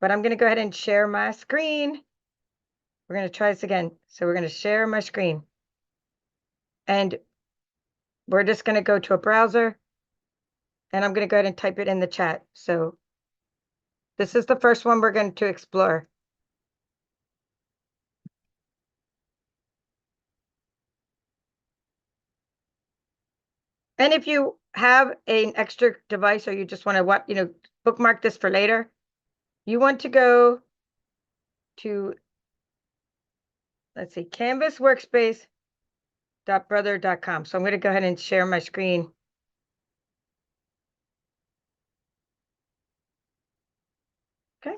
but I'm going to go ahead and share my screen. We're going to try this again. So we're going to share my screen. And we're just going to go to a browser. And I'm going to go ahead and type it in the chat. So this is the first one we're going to explore. And if you have an extra device or you just want to bookmark this for later, you want to go to, let's see, canvasworkspace.brother.com. So I'm going to go ahead and share my screen. Okay.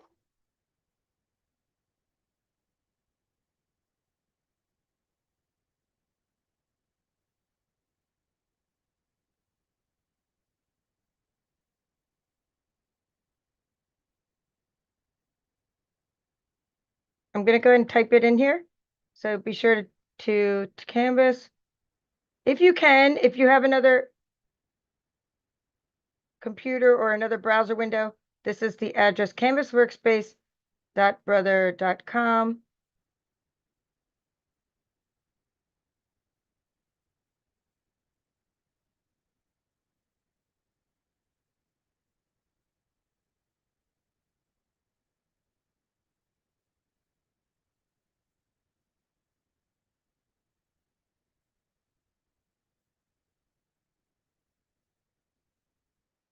I'm going to go ahead and type it in here. So be sure to Canvas. If you can, if you have another computer or another browser window, this is the address, canvasworkspace.brother.com.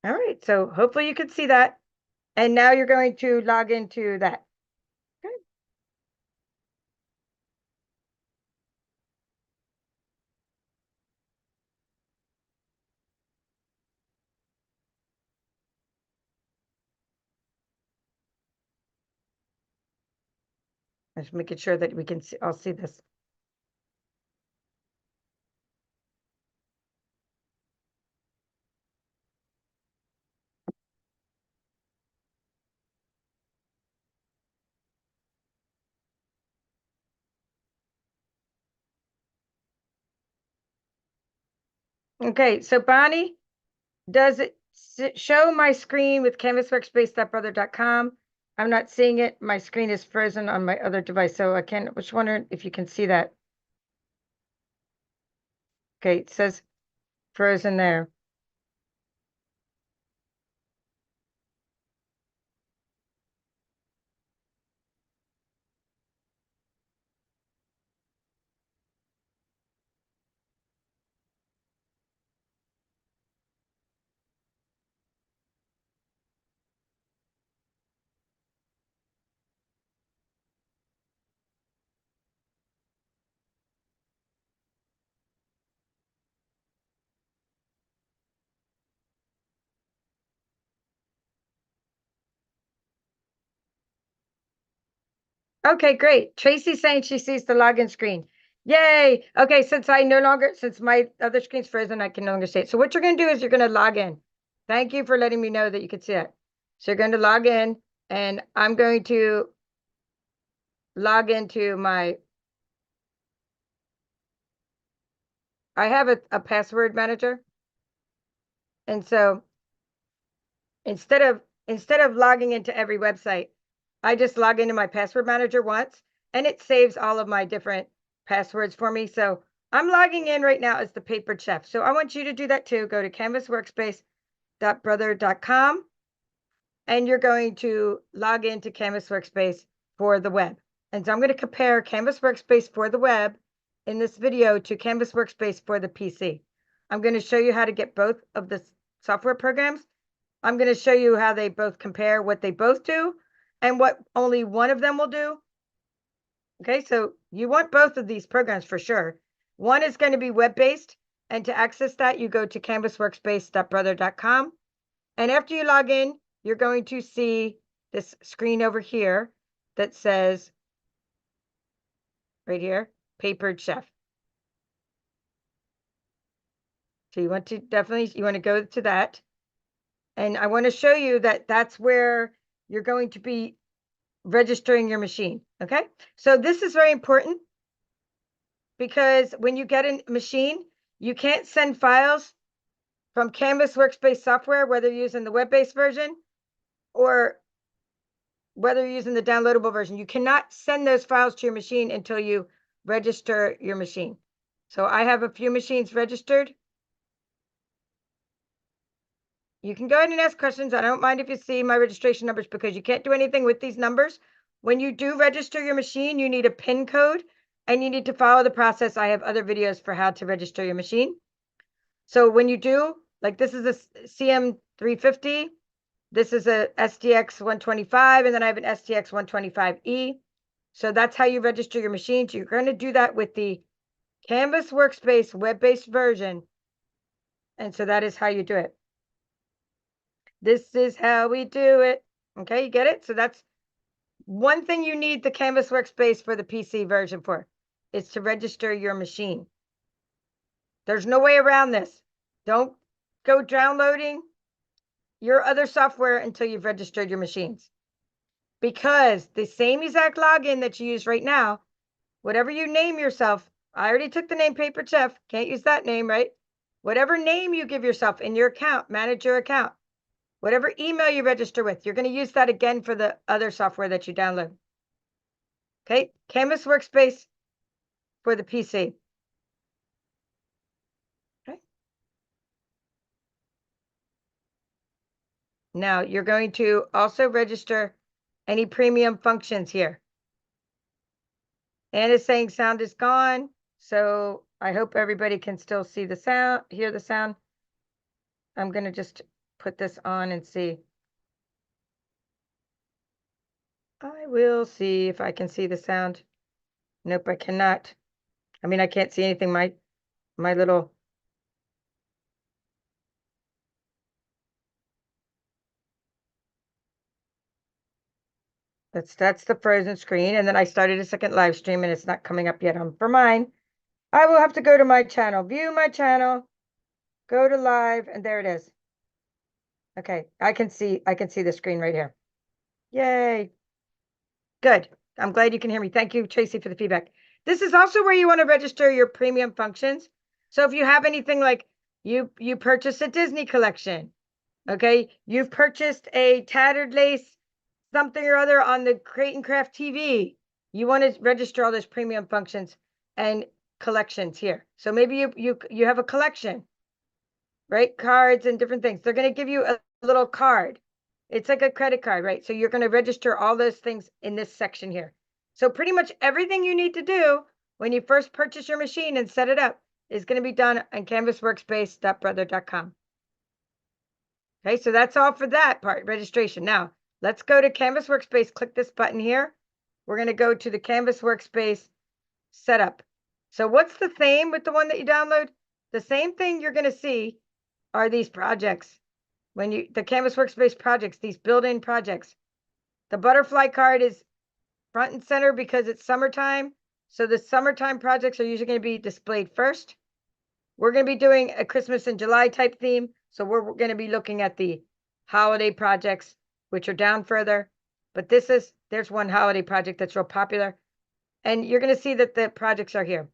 All right, so hopefully you can see that. And now you're going to log into that. Okay. Just making sure that we can see, I'll see this. Okay, so Bonnie, does it show my screen with canvasworkspace.brother.com? I'm not seeing it. My screen is frozen on my other device, so I can't. Just wondering if you can see that. Okay, it says frozen there. Okay, great. Tracy's saying she sees the login screen. Yay. Okay, since my other screen's frozen, I can no longer see it. So what you're going to do is you're going to log in. Thank you for letting me know that you could see it. So you're going to log in, and I'm going to log into I have a password manager. And so instead of logging into every website, I just log into my password manager once, and it saves all of my different passwords for me. So I'm logging in right now as the Papered Chef. So I want you to do that too. Go to canvasworkspace.brother.com, and you're going to log into Canvas Workspace for the web. And so I'm going to compare Canvas Workspace for the web in this video to Canvas Workspace for the PC. I'm going to show you how to get both of the software programs. I'm going to show you how they both compare, what they both do, and what only one of them will do. Okay, so you want both of these programs for sure. One is going to be web-based, and to access that, you go to canvasworkspace.brother.com. And after you log in, you're going to see this screen over here that says, right here, Papered Chef. So you want to go to that. And I want to show you that that's where you're going to be registering your machine. Okay, so this is very important because when you get a machine, you can't send files from Canvas Workspace software, whether you're using the web-based version or whether you're using the downloadable version, you cannot send those files to your machine until you register your machine. So I have a few machines registered. You can go ahead and ask questions. I don't mind if you see my registration numbers because you can't do anything with these numbers. When you do register your machine, you need a PIN code and you need to follow the process. I have other videos for how to register your machine. So when you do, like this is a CM350, this is a STX 125, and then I have an STX 125E. So that's how you register your machines. You're going to do that with the Canvas Workspace web-based version. And so that is how you do it. This is how we do it. Okay, you get it? So that's one thing you need the Canvas Workspace for the PC version for, is to register your machine. There's no way around this. Don't go downloading your other software until you've registered your machines. Because the same exact login that you use right now, whatever you name yourself, I already took the name Paper Chef, can't use that name, right? Whatever name you give yourself in your account, manage your account. Whatever email you register with, you're going to use that again for the other software that you download. Okay, Canvas Workspace for the PC. Okay. Now you're going to also register any premium functions here. And it's saying sound is gone. So I hope everybody can still see the sound, hear the sound. I'm going to just put this on and see. I will see if I can see the sound. Nope, I cannot. I mean, I can't see anything. My little. That's the frozen screen. And then I started a second live stream and it's not coming up yet for mine. I will have to go to my channel, view my channel, go to live, and there it is. Okay, I can see the screen right here. Yay. Good. I'm glad you can hear me. Thank you, Tracy, for the feedback. This is also where you want to register your premium functions. So if you have anything like you purchased a Disney collection, okay, you've purchased a tattered lace something or other on the Crate and Craft TV, you want to register all those premium functions and collections here. So maybe you have a collection, right? Cards and different things. They're going to give you a little card. It's like a credit card, right? So you're going to register all those things in this section here. So pretty much everything you need to do when you first purchase your machine and set it up is going to be done on canvasworkspace.brother.com. Okay, so that's all for that part, registration. Now, let's go to Canvas Workspace. Click this button here. We're going to go to the Canvas Workspace setup. So what's the theme with the one that you download? The same thing you're going to see are these projects. When the Canvas Workspace projects, these built-in projects. The butterfly card is front and center because it's summertime. So the summertime projects are usually going to be displayed first. We're going to be doing a Christmas in July type theme. So we're going to be looking at the holiday projects, which are down further. But there's one holiday project that's real popular. And you're going to see that the projects are here.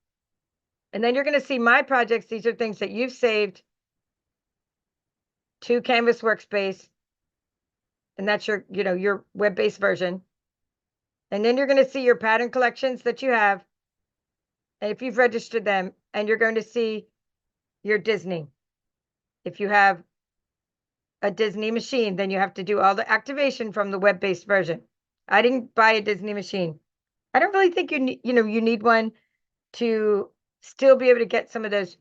And then you're going to see my projects. These are things that you've saved to Canvas Workspace. And that's your web-based version. And then you're going to see your pattern collections that you have. And if you've registered them, and you're going to see your Disney. If you have a Disney machine, then you have to do all the activation from the web-based version. I didn't buy a Disney machine. I don't really think you need one to still be able to get some of those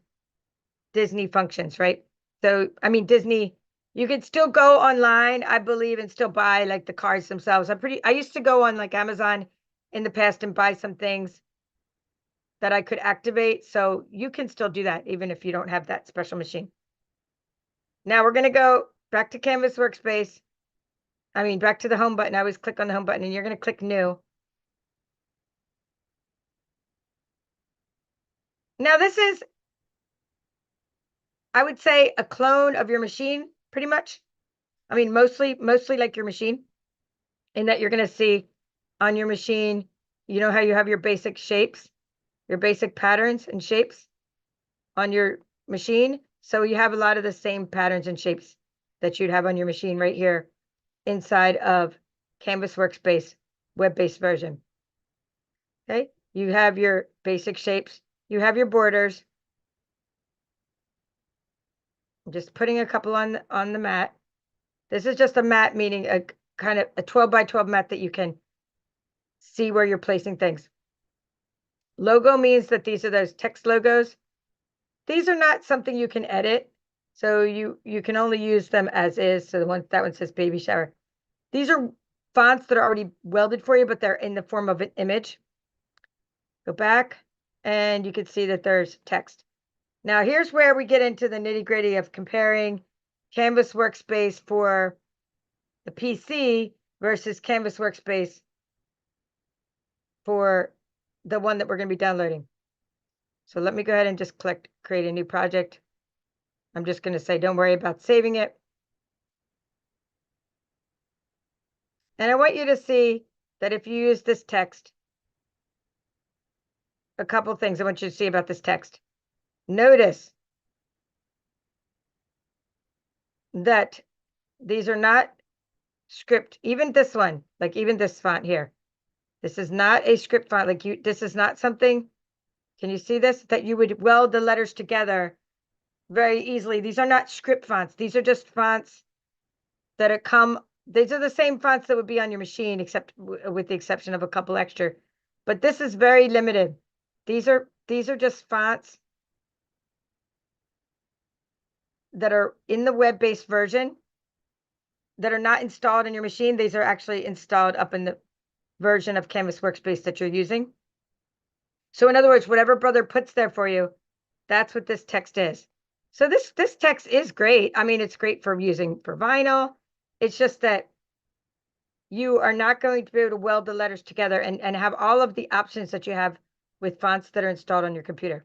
Disney functions, right? So, I mean, Disney, you could still go online, I believe, and still buy like the cards themselves. I used to go on like Amazon in the past and buy some things that I could activate. So you can still do that even if you don't have that special machine. Now we're going to go back to Canvas Workspace. I mean, back to the home button. I always click on the home button and you're going to click new. Now this is, I would say, a clone of your machine, pretty much. I mean, mostly like your machine, in that you're going to see on your machine, you know how you have your basic shapes, your basic patterns and shapes on your machine. So you have a lot of the same patterns and shapes that you'd have on your machine right here inside of Canvas Workspace web-based version. Okay, you have your basic shapes, you have your borders. I'm just putting a couple on the mat. This is just a mat, meaning a kind of a 12 by 12 mat that you can see where you're placing things. Logo means that these are those text logos. These are not something you can edit, so you can only use them as is. So that one says baby shower. These are fonts that are already welded for you, but they're in the form of an image. Go back, and you can see that there's text. Now, here's where we get into the nitty-gritty of comparing Canvas Workspace for the PC versus Canvas Workspace for the one that we're going to be downloading. So let me go ahead and just click create a new project. I'm just going to say, don't worry about saving it. And I want you to see that if you use this text, a couple things I want you to see about this text. Notice that these are not script, even this one, like even this font here. This is not a script font. Like this is not something, can you see this? That you would weld the letters together very easily. These are not script fonts. These are just fonts that these are the same fonts that would be on your machine, except with the exception of a couple extra. But this is very limited. These are just fonts that are in the web-based version that are not installed in your machine. These are actually installed up in the version of Canvas Workspace that you're using. So in other words, whatever Brother puts there for you, that's what this text is. So this text is great. I mean, it's great for using for vinyl. It's just that you are not going to be able to weld the letters together and have all of the options that you have with fonts that are installed on your computer.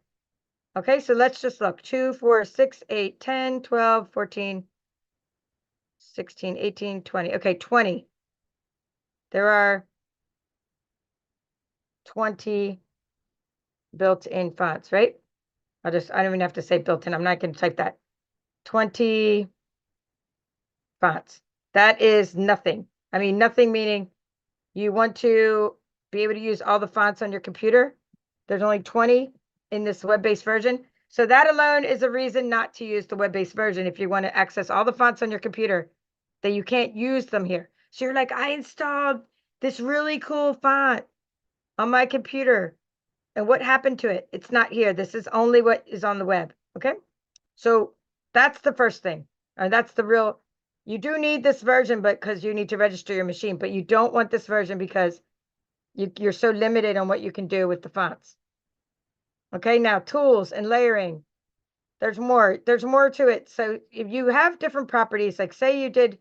Okay, so let's just look. 2, 4, 6, 8, 10, 12, 14, 16, 18, 20. Okay, 20. There are 20 built-in fonts, right? I don't even have to say built-in. I'm not going to type that. 20 fonts. That is nothing. I mean, nothing meaning you want to be able to use all the fonts on your computer. There's only 20 in this web-based version. So that alone is a reason not to use the web-based version if you want to access all the fonts on your computer, that you can't use them here. So you're like, I installed this really cool font on my computer, and what happened to it? It's not here. This is only what is on the web. Okay, so that's the first thing. That's the real, you do need this version, but because you need to register your machine, but you don't want this version because you're so limited on what you can do with the fonts. Okay, now tools and layering. There's more to it. So if you have different properties, like say you did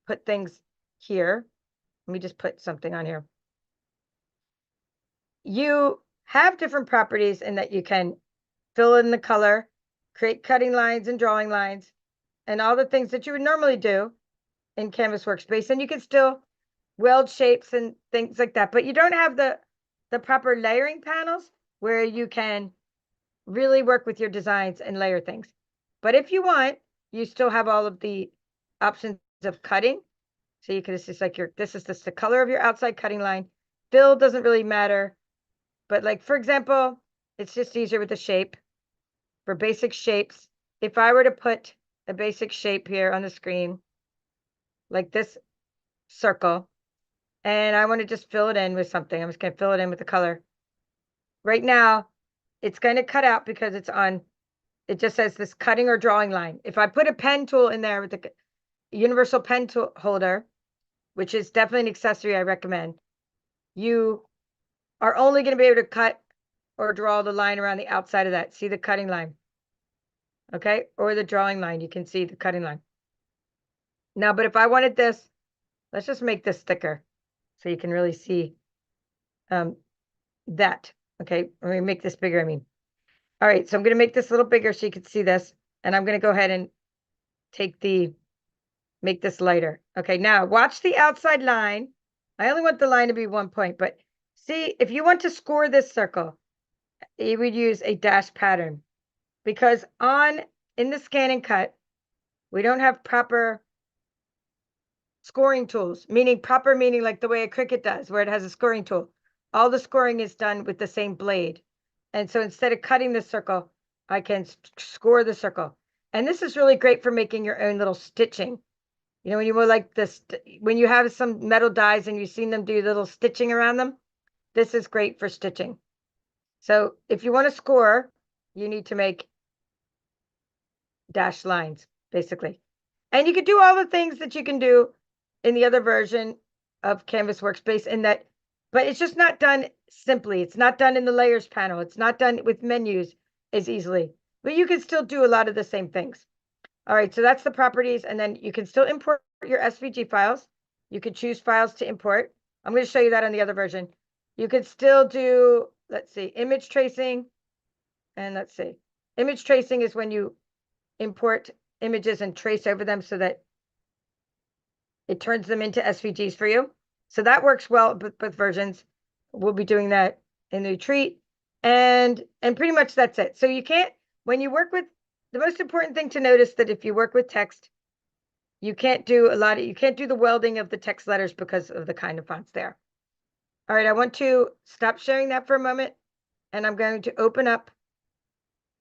put things here, let me just put something on here. You have different properties in that you can fill in the color, create cutting lines and drawing lines, and all the things that you would normally do in Canvas Workspace. And you can still weld shapes and things like that, but you don't have the proper layering panels where you can really work with your designs and layer things. But if you want, you still have all of the options of cutting. So you can, it's like this is the color of your outside cutting line. Fill doesn't really matter. But like, for example, it's just easier with the shape. For basic shapes, if I were to put a basic shape here on the screen, like this circle, and I want to just fill it in with something, I'm just going to fill it in with the color. Right now, it's going to cut out because it's on, it just says this cutting or drawing line. If I put a pen tool in there with the universal pen tool holder, which is definitely an accessory I recommend, you are only going to be able to cut or draw the line around the outside of that. See the cutting line, okay? Or the drawing line, you can see the cutting line. Now, but if I wanted this, let's just make this thicker so you can really see that. Okay, let me make this bigger, I mean. All right, so I'm going to make this a little bigger so you can see this. And I'm going to go ahead and make this lighter. Okay, now watch the outside line. I only want the line to be 1 point, but see, if you want to score this circle, you would use a dash pattern, because in the ScanNCut, we don't have proper scoring tools, meaning proper meaning like the way a Cricut does, where it has a scoring tool. All the scoring is done with the same blade. And so instead of cutting the circle, I can score the circle. And this is really great for making your own little stitching. You know, when you were like this, when you have some metal dies and you've seen them do little stitching around them, this is great for stitching. So if you want to score, you need to make dashed lines, basically. And you could do all the things that you can do in the other version of Canvas Workspace in that, but it's just not done simply. It's not done in the layers panel. It's not done with menus as easily, but you can still do a lot of the same things. All right, so that's the properties, and then you can still import your SVG files. You could choose files to import. I'm going to show you that on the other version. You could still do, let's see, image tracing, and let's see. Image tracing is when you import images and trace over them so that it turns them into SVGs for you. So that works well with both versions. We'll be doing that in the retreat. And pretty much that's it. So you can't, when you work with, the most important thing to notice that if you work with text, you can't do you can't do the welding of the text letters because of the kind of fonts there. All right, I want to stop sharing that for a moment, and I'm going to open up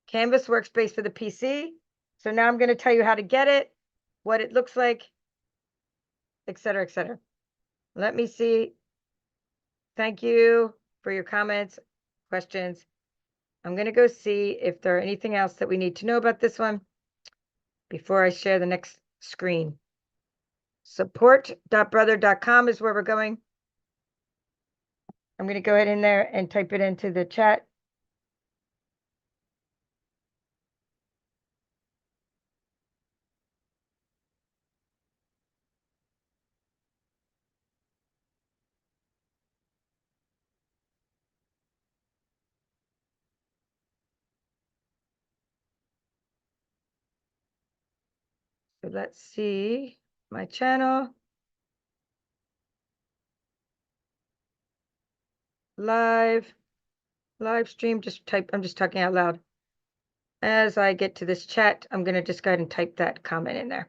Canvas Workspace for the PC. So now I'm going to tell you how to get it, what it looks like, et cetera, et cetera. Let me see. Thank you for your comments, questions. I'm going to go see if there are anything else that we need to know about this one before I share the next screen. Support.brother.com is where we're going. I'm going to go ahead in there and type it into the chat. So let's see my channel. Live stream, I'm just talking out loud. As I get to this chat, I'm going to just go ahead and type that comment in there.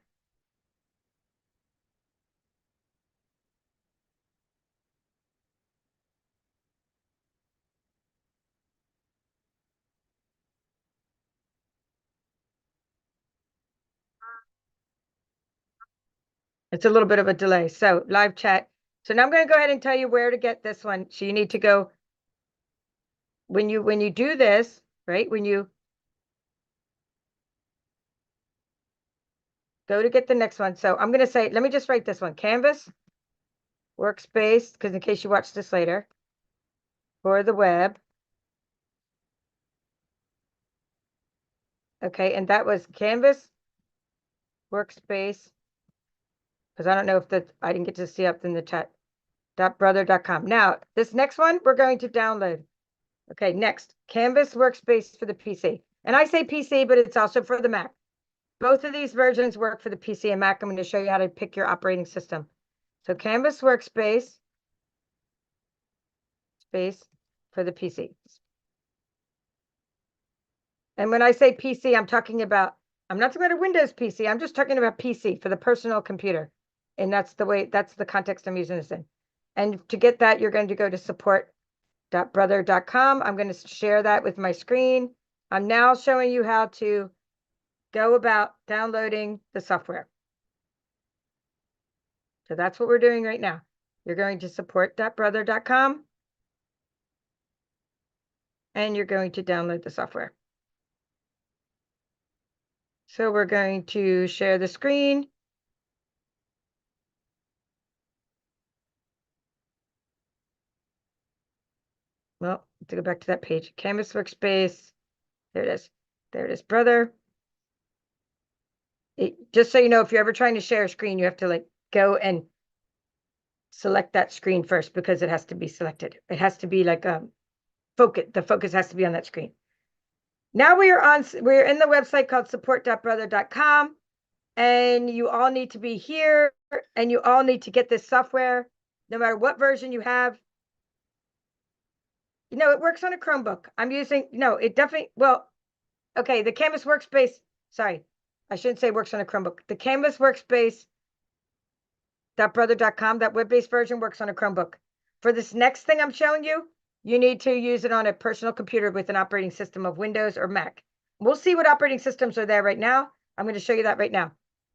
It's a little bit of a delay. So live chat. So now I'm going to go ahead and tell you where to get this one. So you need to go, when you do this, right? When you go to get the next one. So I'm going to say, let me just write this one, Canvas Workspace, because in case you watch this later, for the web. Okay, and that was Canvas Workspace, because I don't know if I didn't get to see up in the chat, .brother.com. Now, this next one, we're going to download. Okay, next, Canvas Workspace for the PC. And I say PC, but it's also for the Mac. Both of these versions work for the PC and Mac. I'm going to show you how to pick your operating system. So Canvas Workspace for the PC. And when I say PC, I'm not talking about a Windows PC. I'm just talking about PC for the personal computer. And that's the context I'm using this in. And to get that, you're going to go to support.brother.com. I'm going to share that with my screen. I'm now showing you how to go about downloading the software. So that's what we're doing right now. You're going to support.brother.com and you're going to download the software. So we're going to share the screen. Well, to go back to that page, Canvas Workspace. There it is. There it is, brother. Just so you know, if you're ever trying to share a screen, you have to like go and select that screen first because it has to be selected. It has to be like focus. The focus has to be on that screen. Now we're in the website called support.brother.com, and you all need to be here, and you all need to get this software, no matter what version you have. You know, it works on a Chromebook. It definitely, well, okay, the Canvas Workspace, sorry, I shouldn't say works on a Chromebook. The Canvas Workspace support.brother.com. That web-based version works on a Chromebook. For this next thing I'm showing you, you need to use it on a personal computer with an operating system of Windows or Mac. We'll see what operating systems are there right now. I'm going to show you that right now.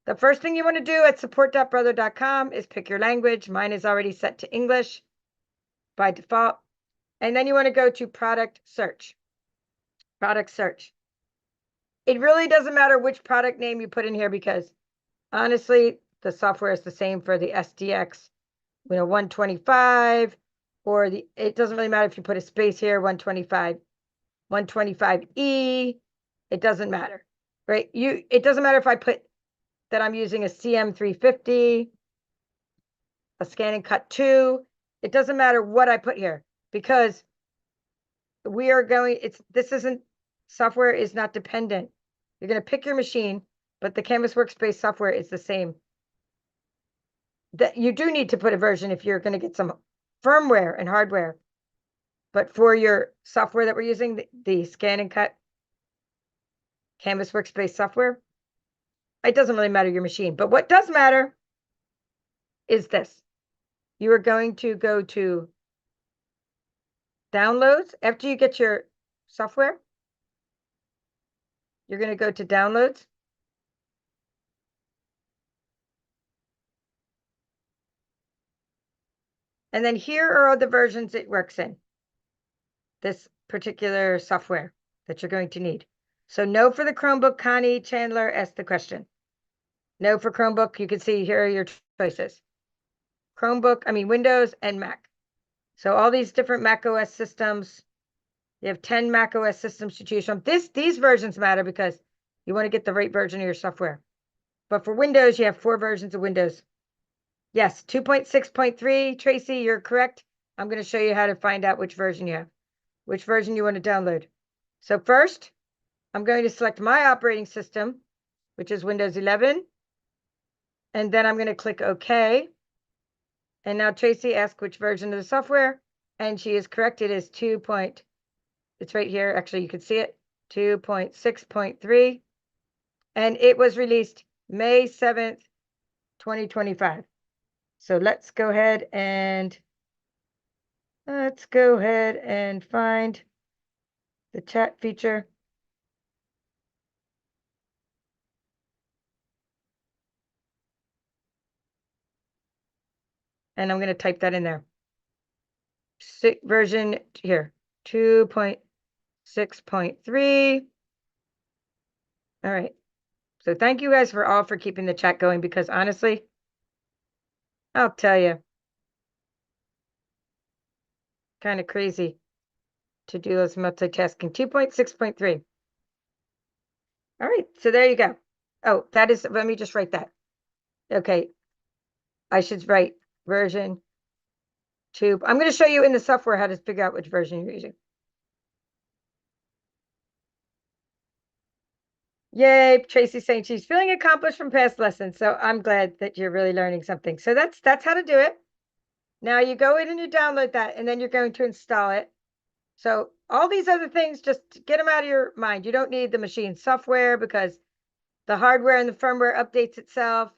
The first thing you want to do at support.brother.com is pick your language. Mine is already set to English by default. And then you want to go to product search. Product search. It really doesn't matter which product name you put in here because honestly, the software is the same for the SDX, 125, or it doesn't really matter if you put a space here, 125, 125E, it doesn't matter, right? It doesn't matter if I put that I'm using a CM350, a ScanNCut 2, it doesn't matter what I put here because we are going, software is not dependent. You're going to pick your machine, but the Canvas Workspace software is the same. That you do need to put a version if you're going to get some firmware and hardware. But for your software that we're using, the ScanNCut Canvas Workspace software, it doesn't really matter your machine. But what does matter is this. You are going to go to Downloads. After you get your software, you're going to go to Downloads. And then here are all the versions it works in. This particular software that you're going to need. So no for the Chromebook. Connie Chandler asked the question. No for Chromebook. You can see here are your choices. Windows and Mac. So all these different Mac OS systems. You have 10 Mac OS systems to choose from. These versions matter because you want to get the right version of your software. But for Windows, you have 4 versions of Windows. Yes, 2.6.3. Tracy, you're correct. I'm going to show you how to find out which version you have, which version you want to download. So first, I'm going to select my operating system, which is Windows 11. And then I'm going to click OK. And now Tracy asked which version of the software. And she is correct. It is it's right here. Actually, you can see it. 2.6.3. And it was released May 7th, 2025. So let's go ahead and find the chat feature. And I'm going to type that in there. Version here, 2.6.3. All right. So thank you guys for keeping the chat going because honestly, I'll tell you, kind of crazy to do this multitasking. 2.6.3. All right. So there you go. Oh, let me just write that. Okay. I should write version 2. I'm going to show you in the software how to figure out which version you're using. Yay, Tracy's saying she's feeling accomplished from past lessons. So I'm glad that you're really learning something. So that's how to do it. Now you go in and you download that, and then you're going to install it. So all these other things, just get them out of your mind. You don't need the machine software because the hardware and the firmware updates itself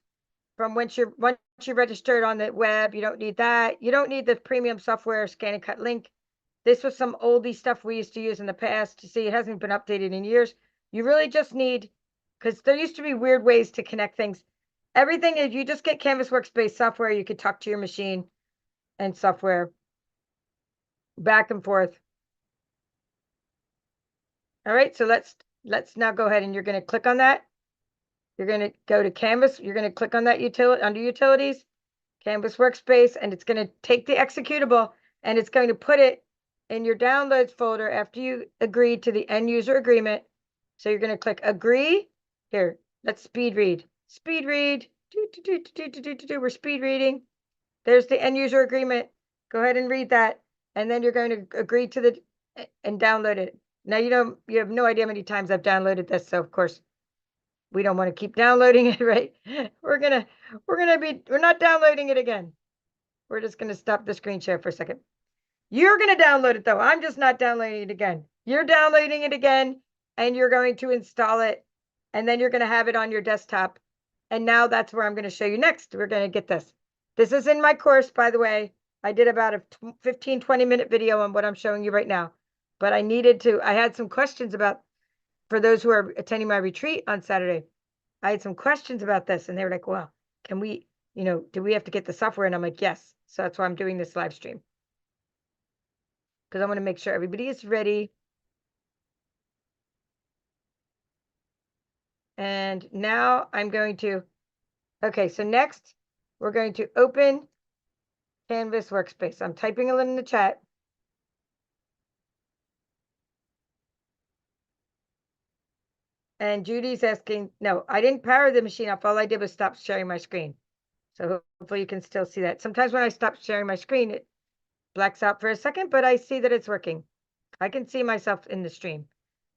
from once you're registered on the web. You don't need that. You don't need the premium software ScanNCut link. This was some oldie stuff we used to use in the past. You see, it hasn't been updated in years. You really just need, because there used to be weird ways to connect things. Everything is, you just get Canvas Workspace software. You could talk to your machine and software back and forth. All right, so let's now go ahead and you're going to click on that. You're going to go to Canvas. You're going to click on that utility under Utilities, Canvas Workspace, and it's going to take the executable and it's going to put it in your Downloads folder after you agree to the end user agreement. So you're going to click Agree. Here, let's speed read. Speed read. We're speed reading. There's the end user agreement. Go ahead and read that, and then you're going to agree to and download it. Now you have no idea how many times I've downloaded this, so of course we don't want to keep downloading it, right? We're not downloading it again. We're just going to stop the screen share for a second. You're going to download it though. I'm just not downloading it again. You're downloading it again, and you're going to install it, and then you're going to have it on your desktop. And now that's where I'm going to show you next. We're going to get this. This is in my course, by the way. I did about a 15, 20-minute video on what I'm showing you right now. But I had some questions about, for those who are attending my retreat on Saturday, I had some questions about this, and they were like, well, can we, do we have to get the software? And I'm like, yes. So that's why I'm doing this live stream. Because I want to make sure everybody is ready. And now I'm going to, okay, so next we're going to open Canvas Workspace. I'm typing it in the chat. And Judy's asking, no, I didn't power the machine off. All I did was stop sharing my screen. So hopefully you can still see that. Sometimes when I stop sharing my screen, it blacks out for a second, but I see that it's working. I can see myself in the stream.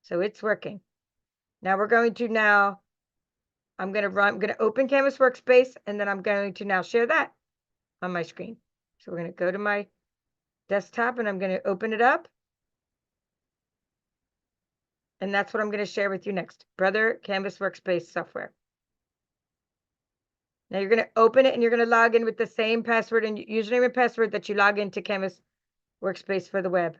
So it's working. Now we're going to I'm going to open Canvas Workspace, and then I'm going to now share that on my screen. So we're going to go to my desktop, and I'm going to open it up. And that's what I'm going to share with you next. Brother Canvas Workspace software. Now you're going to open it, and you're going to log in with the same password and username and password that you log into Canvas Workspace for the web.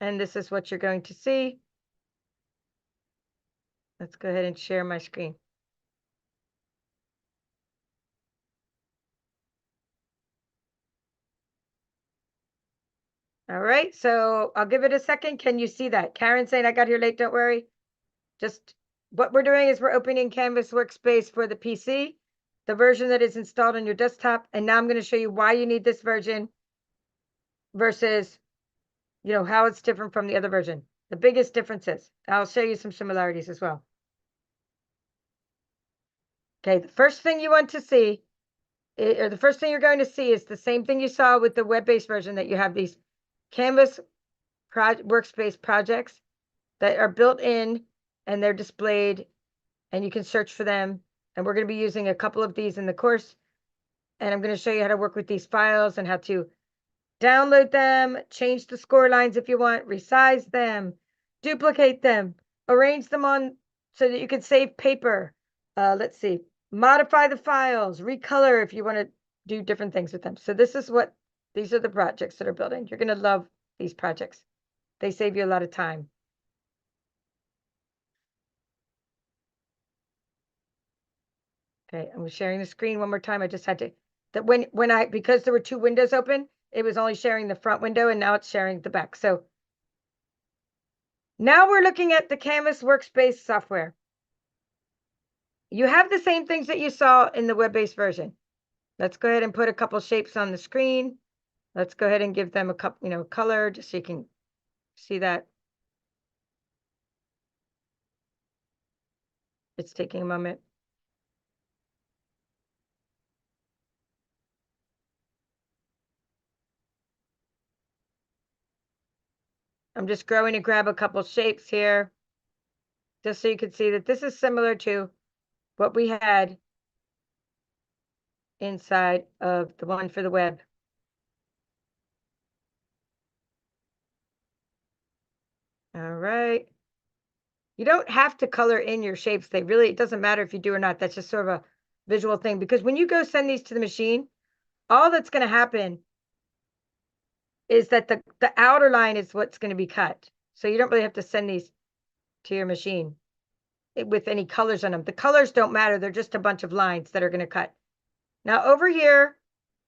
And this is what you're going to see. Let's go ahead and share my screen. All right, so I'll give it a second. Can you see that? Karen saying I got here late, don't worry. Just what we're doing is we're opening Canvas Workspace for the PC, the version that is installed on your desktop. And now I'm going to show you why you need this version versus, how it's different from the other version. The biggest differences. I'll show you some similarities as well. Okay, the first thing you want to see, or the first thing you're going to see is the same thing you saw with the web-based version, that you have these Canvas Workspace projects that are built in, and they're displayed, and you can search for them. And we're going to be using a couple of these in the course. And I'm going to show you how to work with these files and how to download them, change the score lines if you want, resize them, duplicate them, arrange them on so that you can save paper. Let's see, modify the files, recolor if you want to do different things with them. So these are the projects that are built in. You're going to love these projects. They save you a lot of time. Okay, I'm sharing the screen one more time. I just had to, because there were two windows open, it was only sharing the front window, and now it's sharing the back. So now we're looking at the Canvas Workspace software. You have the same things that you saw in the web-based version. Let's go ahead and put a couple shapes on the screen. Let's go ahead and give them a couple, color, just so you can see that. It's taking a moment. I'm just going to grab a couple shapes here, just so you can see that this is similar to what we had inside of the one for the web. All right. You don't have to color in your shapes. It doesn't matter if you do or not. That's just sort of a visual thing, because when you go send these to the machine, all that's going to happen is that the outer line is what's going to be cut. So you don't really have to send these to your machine with any colors on them. The colors don't matter. They're just a bunch of lines that are going to cut. Now over here,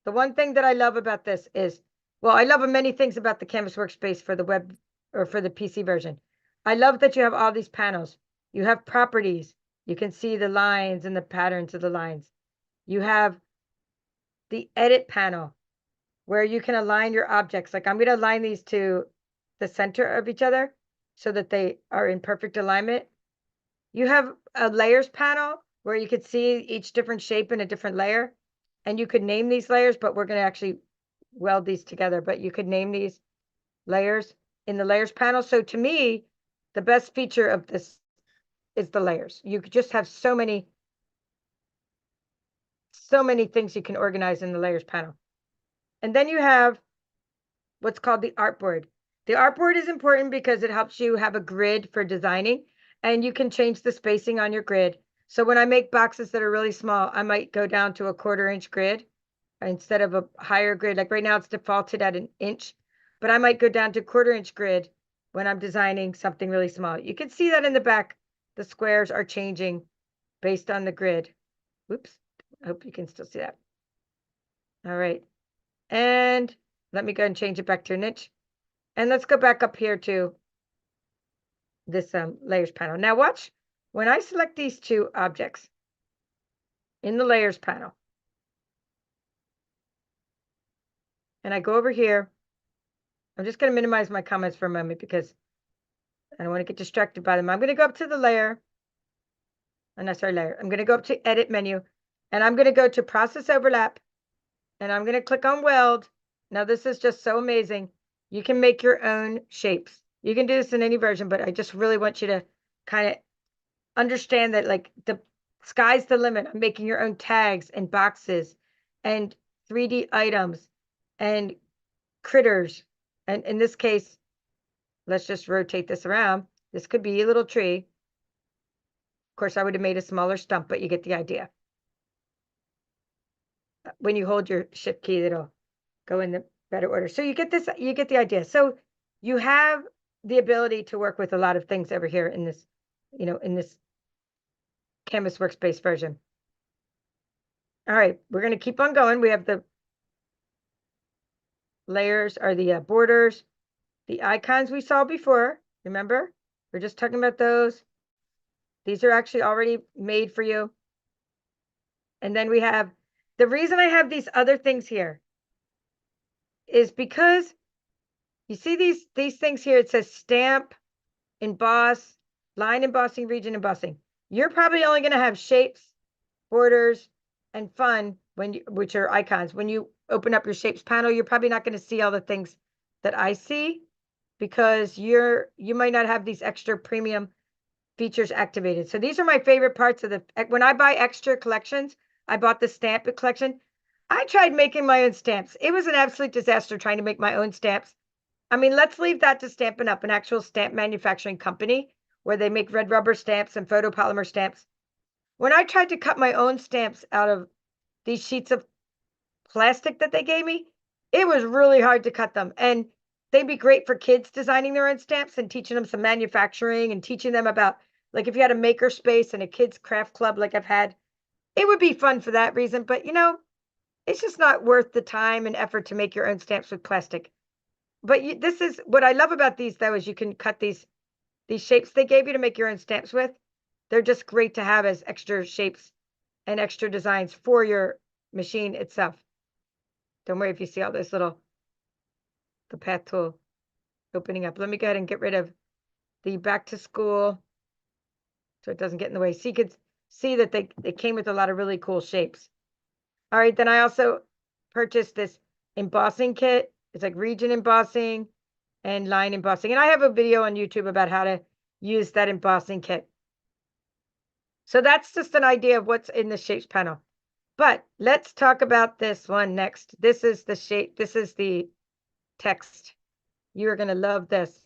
the one thing that I love about this is, well, I love many things about the Canvas Workspace for the web or for the PC version. I love that you have all these panels. You have properties. You can see the lines and the patterns of the lines. You have the edit panel, where you can align your objects. Like I'm going to align these to the center of each other so that they are in perfect alignment. You have a layers panel where you could see each different shape in a different layer. And you could name these layers, but we're going to actually weld these together. But you could name these layers in the layers panel. So to me, the best feature of this is the layers. You could just have so many things you can organize in the layers panel. And then you have what's called the artboard. The artboard is important because it helps you have a grid for designing. And you can change the spacing on your grid. So when I make boxes that are really small, I might go down to a 1/4 inch grid instead of a higher grid. Like right now it's defaulted at an inch, but I might go down to 1/4 inch grid when I'm designing something really small. You can see that in the back, the squares are changing based on the grid. Whoops, I hope you can still see that. All right, and let me go and change it back to an inch. And let's go back up here to this layers panel. Now watch, when I select these two objects in the layers panel, and I go over here, I'm just going to minimize my comments for a moment because I don't want to get distracted by them. I'm going to go up to the layer, and that's our layer. I'm going to go up to edit menu, and I'm going to go to process overlap, and I'm going to click on weld. Now this is just so amazing. You can make your own shapes. You can do this in any version, but I just really want you to kind of understand that like the sky's the limit. I'm making your own tags and boxes and 3D items and critters. And in this case, let's just rotate this around. This could be a little tree. Of course, I would have made a smaller stump, but you get the idea. When you hold your shift key, it'll go in the better order. So you get this, you get the idea. So you have the ability to work with a lot of things over here in this, in this Canvas Workspace version. All right, we're going to keep on going. We have the layers, or the borders, the icons we saw before. Remember, we're just talking about those. These are actually already made for you. And then we have, the reason I have these other things here is because you see these things here. It says stamp, emboss, line embossing, region embossing. You're probably only going to have shapes, borders, and fun which are icons. When you open up your shapes panel, you're probably not going to see all the things that I see because you might not have these extra premium features activated. So these are my favorite parts of when I buy extra collections. I bought the stamp collection. I tried making my own stamps. It was an absolute disaster trying to make my own stamps. I mean, let's leave that to Stampin' Up, an actual stamp manufacturing company where they make red rubber stamps and photopolymer stamps. When I tried to cut my own stamps out of these sheets of plastic that they gave me, it was really hard to cut them. And they'd be great for kids designing their own stamps and teaching them some manufacturing and teaching them about, like, if you had a maker space and a kids craft club like I've had, it would be fun for that reason. But, it's just not worth the time and effort to make your own stamps with plastic. But this is what I love about these, though, is you can cut these shapes they gave you to make your own stamps with. They're just great to have as extra shapes and extra designs for your machine itself. Don't worry if you see all this the path tool opening up. Let me go ahead and get rid of the back to school so it doesn't get in the way. So you could see that they came with a lot of really cool shapes. All right, then I also purchased this embossing kit. It's like region embossing and line embossing. And I have a video on YouTube about how to use that embossing kit. So that's just an idea of what's in the shapes panel. But let's talk about this one next. This is the shape. This is the text. You're going to love this.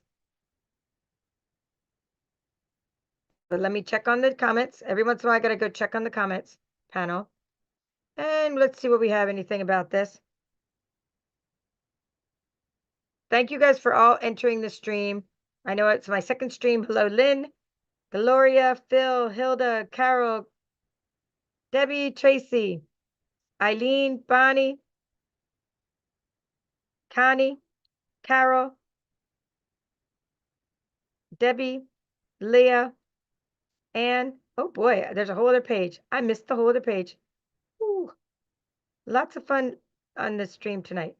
But let me check on the comments. Every once in a while, I got to go check on the comments panel. And let's see what we have anything about this. Thank you guys for all entering the stream. I know it's my second stream. Hello, Lynn, Gloria, Phil, Hilda, Carol, Debbie, Tracy, Eileen, Bonnie, Connie, Carol, Debbie, Leah, Anne. Oh boy, there's a whole other page. I missed the whole other page. Ooh, lots of fun on this stream tonight.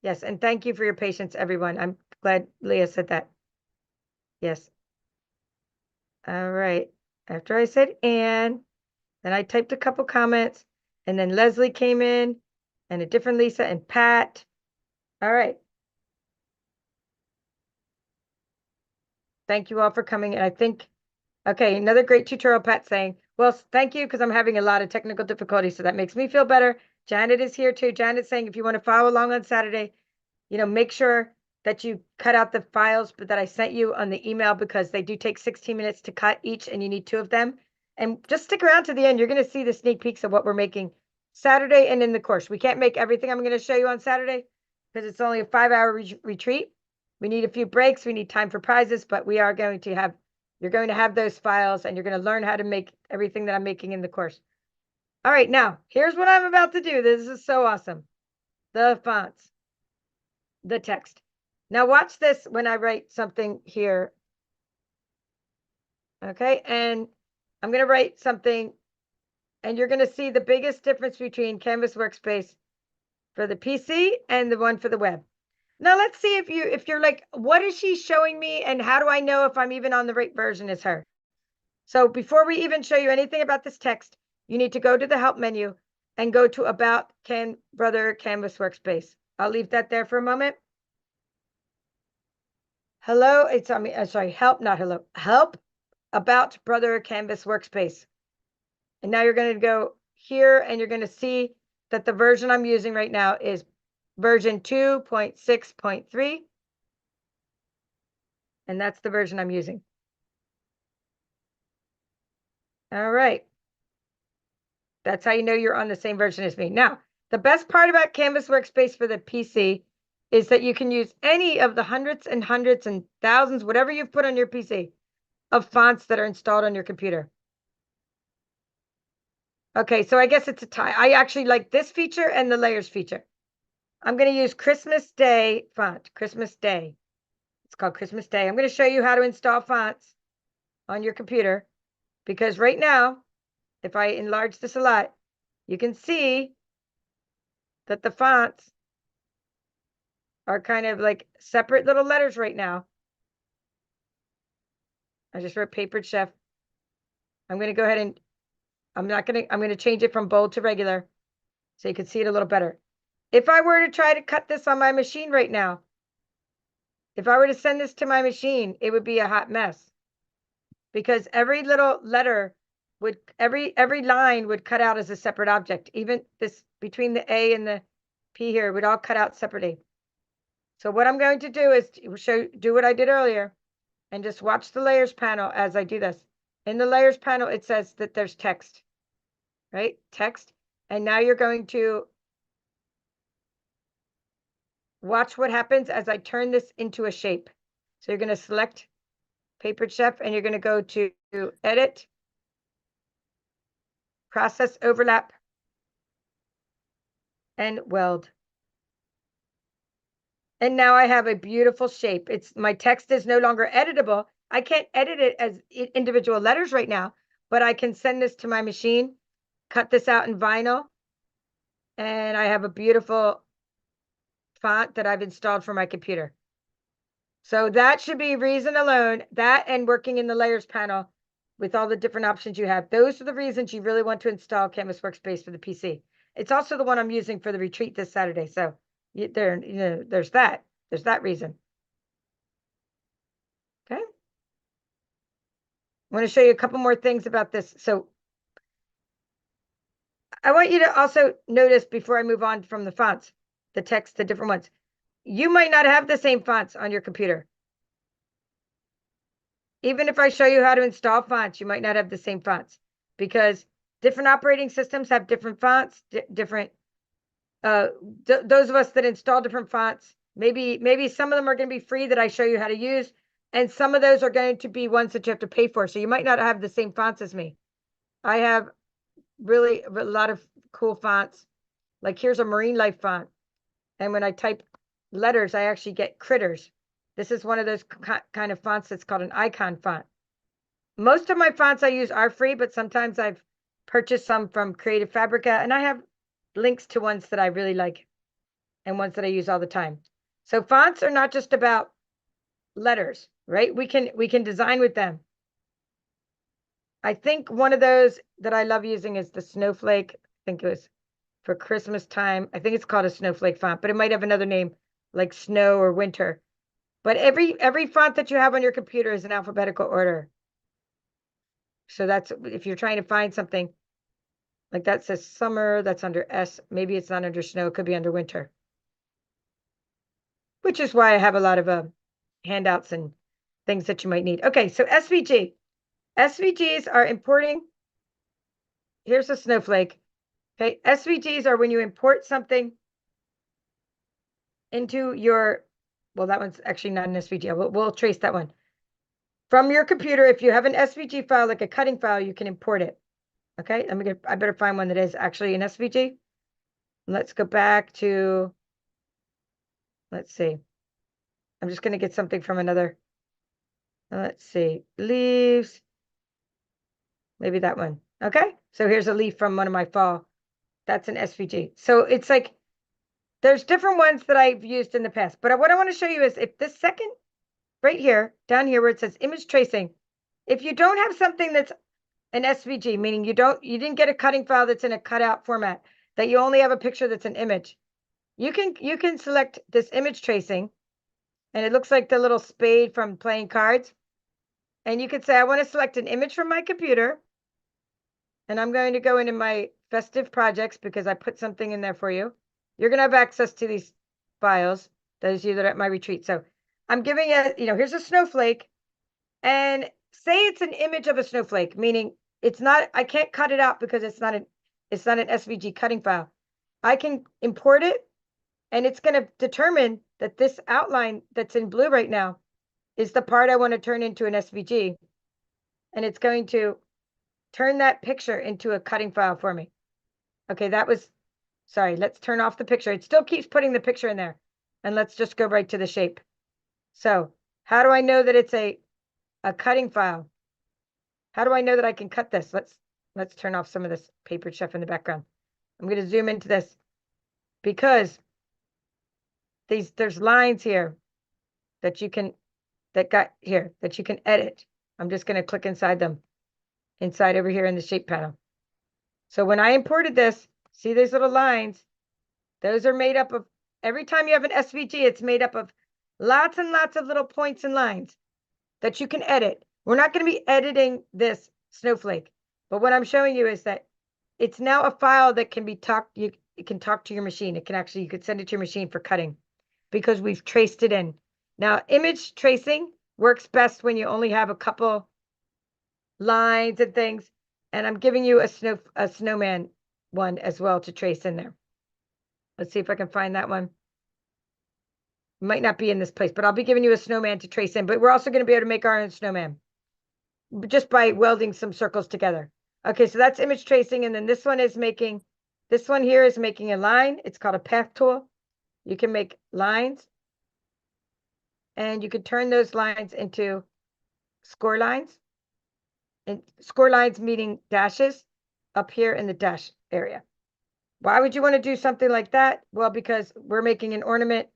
Yes, and thank you for your patience, everyone. I'm glad Leah said that. Yes. All right. After I said Anne, then I typed a couple comments, and then Leslie came in, and a different Lisa, and Pat. All right. Thank you all for coming. And I think, okay, another great tutorial, Pat saying, well, thank you, because I'm having a lot of technical difficulties, so that makes me feel better. Janet is here too. Janet's saying if you want to follow along on Saturday, make sure that you cut out the files but that I sent you on the email, because they do take 16 minutes to cut each and you need 2 of them. And just stick around to the end. You're going to see the sneak peeks of what we're making Saturday and in the course. We can't make everything I'm going to show you on Saturday because it's only a 5-hour retreat. We need a few breaks. We need time for prizes, but we are going to have, you're going to have those files and you're going to learn how to make everything that I'm making in the course. All right, now here's what I'm about to do. This is so awesome. The fonts, the text. Now watch this when I write something here. Okay, and I'm going to write something, and you're going to see the biggest difference between Canvas Workspace for the PC and the one for the web. Now let's see if you're like, what is she showing me, and how do I know if I'm even on the right version as her? So before we even show you anything about this text, you need to go to the help menu and go to About Brother Canvas Workspace. I'll leave that there for a moment. Hello, it's on me. Sorry, help, not hello. Help About Brother Canvas Workspace. And now you're going to go here and you're going to see that the version I'm using right now is version 2.6.3. And that's the version I'm using. All right. That's how you know you're on the same version as me. Now, the best part about Canvas Workspace for the PC is that you can use any of the hundreds and thousands, whatever you've put on your PC, of fonts that are installed on your computer. Okay, so I guess it's a tie. I actually like this feature and the layers feature. I'm going to use Christmas Day font, Christmas Day. It's called Christmas Day. I'm going to show you how to install fonts on your computer, because right now, if I enlarge this a lot, you can see that the fonts are kind of like separate little letters right now. I just wrote Papered Chef. I'm going to go ahead and I'm going to change it from bold to regular so you can see it a little better. If I were to try to cut this on my machine right now, if I were to send this to my machine, it would be a hot mess, because every little letter would, every line would cut out as a separate object. Even this between the A and the P here would all cut out separately. So what I'm going to do is do what I did earlier and just watch the layers panel as I do this. In the layers panel, it says that there's text, right? Text. And now you're going to watch what happens as I turn this into a shape. So you're going to select Papered Chef and you're going to go to Edit, Process Overlap, and Weld. And now I have a beautiful shape. My text is no longer editable. I can't edit it as individual letters right now, but I can send this to my machine, cut this out in vinyl, and I have a beautiful font that I've installed for my computer. So that should be reason alone, that and working in the layers panel with all the different options you have. Those are the reasons you really want to install Canvas Workspace for the PC. It's also the one I'm using for the retreat this Saturday. So there's that reason. Okay. I want to show you a couple more things about this. So I want you to also notice, before I move on from the fonts, the text, the different ones. You might not have the same fonts on your computer. Even if I show you how to install fonts, you might not have the same fonts, because different operating systems have different fonts, those of us that install different fonts, maybe some of them are going to be free that I show you how to use, and some of those are going to be ones that you have to pay for. So you might not have the same fonts as me. I have really a lot of cool fonts. Like here's a Marine Life font. And when I type letters, I actually get critters. This is one of those kind of fonts that's called an icon font. Most of my fonts I use are free, but sometimes I've purchased some from Creative Fabrica, and I have links to ones that I really like and ones that I use all the time. So fonts are not just about letters, right? We can design with them. I think one of those that I love using is the Snowflake. I think it was for Christmas time. I think it's called a Snowflake font, but it might have another name like snow or winter. But every font that you have on your computer is in alphabetical order. So that's, if you're trying to find something like that says summer, that's under S. Maybe it's not under snow. It could be under winter. which is why I have a lot of handouts and things that you might need. Okay, so SVG. SVGs are importing. Here's a snowflake. Okay, SVGs are when you import something into your, well, that one's actually not an SVG. We'll trace that one. From your computer, if you have an SVG file, like a cutting file, you can import it. Okay, I better find one that is actually an SVG. Let's go back to, let's see. I'm just going to get something from another. Let's see, leaves. Maybe that one. Okay, so here's a leaf from one of my fall. That's an SVG. So it's like, there's different ones that I've used in the past. But what I want to show you is if this second, right here, down here where it says image tracing, if you don't have something that's an SVG, meaning you didn't get a cutting file that's in a cutout format, that you only have a picture that's an image, you can select this image tracing, and it looks like the little spade from playing cards. And you could say, I want to select an image from my computer, and I'm going to go into my festive projects because I put something in there for you. You're going to have access to these files, those of you that are at my retreat. So I'm giving it, here's a snowflake, and say it's an image of a snowflake, meaning it's not, I can't cut it out because it's not an SVG cutting file. I can import it, and it's going to determine that this outline that's in blue right now is the part I want to turn into an SVG. And it's going to turn that picture into a cutting file for me. Okay, sorry, let's turn off the picture. It still keeps putting the picture in there. And let's just go right to the shape. So how do I know that it's a cutting file? How do I know that I can cut this? Let's turn off some of this paper stuff in the background. I'm going to zoom into this because there's lines here that you can edit. I'm just going to click inside them, inside over here in the shape panel. So when I imported this, see these little lines? Those are made up of, every time you have an SVG, it's made up of lots and lots of little points and lines that you can edit. We're not going to be editing this snowflake, but what I'm showing you is that it's now a file that can be it can talk to your machine. You could send it to your machine for cutting because we've traced it in. Now, image tracing works best when you only have a couple lines and things, and I'm giving you a snowman one as well to trace in there. Let's see if I can find that one. It might not be in this place, but I'll be giving you a snowman to trace in, but we're also going to be able to make our own snowman just by welding some circles together. Okay, so that's image tracing, and then this one here is making a line. It's called a path tool. You can make lines, and you could turn those lines into score lines. And score lines meaning dashes up here in the dash area. Why would you want to do something like that? Well, because we're making an ornament,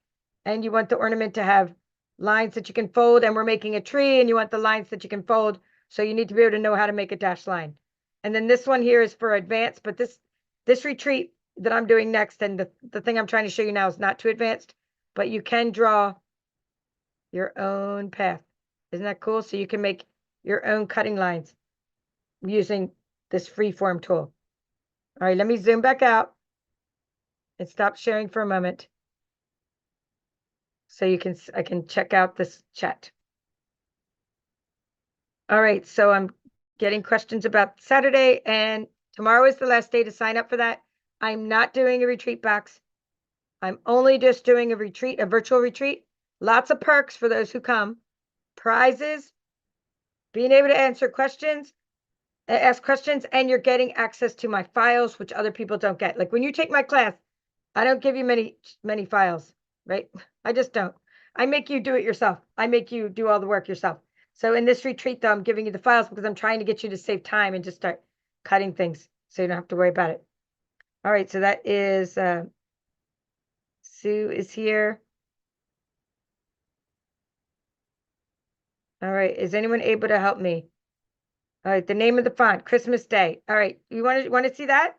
and you want the ornament to have lines that you can fold, and we're making a tree, and you want the lines that you can fold. So you need to be able to know how to make a dash line. And then this one here is for advanced, but this retreat that I'm doing next, and the thing I'm trying to show you now is not too advanced, but you can draw your own path. Isn't that cool? So you can make your own cutting lines using this freeform tool. All right, let me zoom back out and stop sharing for a moment so I can check out this chat. All right, so I'm getting questions about Saturday, and tomorrow is the last day to sign up for that. I'm not doing a retreat box. I'm only just doing a virtual retreat. Lots of perks for those who come. Prizes, being able to ask questions, and you're getting access to my files, which other people don't get. Like when you take my class, I don't give you many files, right? I just don't. I make you do it yourself. I make you do all the work yourself. So in this retreat, though, I'm giving you the files because I'm trying to get you to save time and just start cutting things so you don't have to worry about it. All right, so that is, Sue is here. All right, is anyone able to help me? All right, the name of the font, Christmas Day. All right, you want to see that?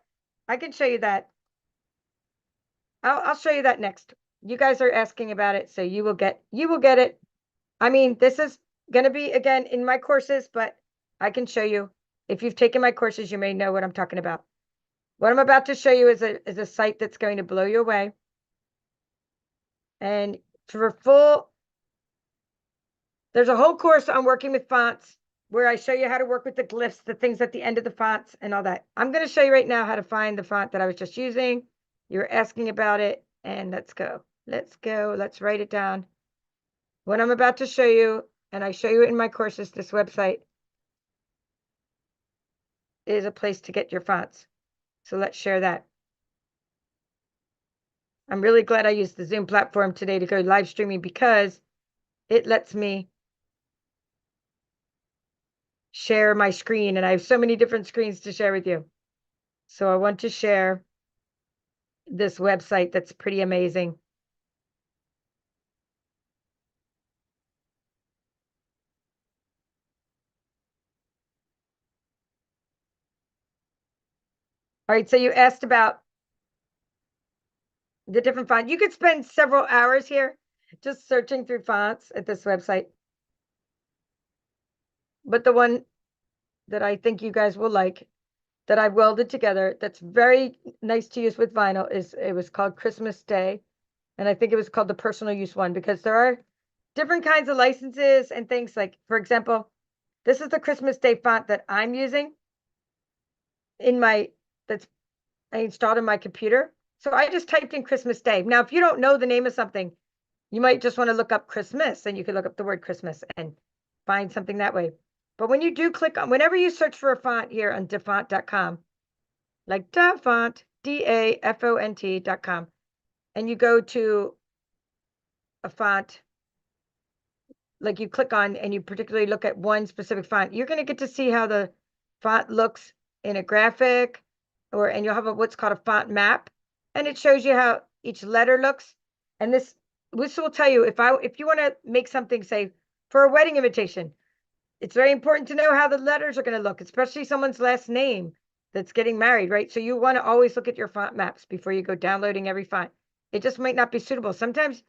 I can show you that. I'll show you that next. You guys are asking about it, so you will get it. I mean, this is going to be, again, in my courses, but I can show you. If you've taken my courses, you may know what I'm talking about. What I'm about to show you is a site that's going to blow you away. And there's a whole course on working with fonts where I show you how to work with the glyphs, the things at the end of the fonts and all that. I'm going to show you right now how to find the font that I was just using. You're asking about it, and let's go. Let's write it down. What I'm about to show you, and I show you it in my courses, this website is a place to get your fonts. So let's share that. I'm really glad I used the Zoom platform today to go live streaming because it lets me share my screen, and I have so many different screens to share with you. So I want to share this website that's pretty amazing. All right, so you asked about the different fonts. You could spend several hours here just searching through fonts at this website. But the one that I think you guys will like, that I welded together, that's very nice to use with vinyl, it was called Christmas Day. And I think it was called the personal use one because there are different kinds of licenses and things. Like, for example, this is the Christmas Day font that I'm using that's I installed in my computer. So I just typed in Christmas Day. Now, if you don't know the name of something, you might just want to look up Christmas, and you can look up the word Christmas and find something that way. But when you do click on, whenever you search for a font here on dafont.com, like dafont, DAFONT.com, and you go to a font, like you click on and you particularly look at one specific font, you're going to get to see how the font looks in a graphic, and you'll have what's called a font map, and it shows you how each letter looks. And this will tell you if you want to make something, say, for a wedding invitation, it's very important to know how the letters are going to look, especially someone's last name that's getting married, right? So you want to always look at your font maps before you go downloading every font. It just might not be suitable. Sometimes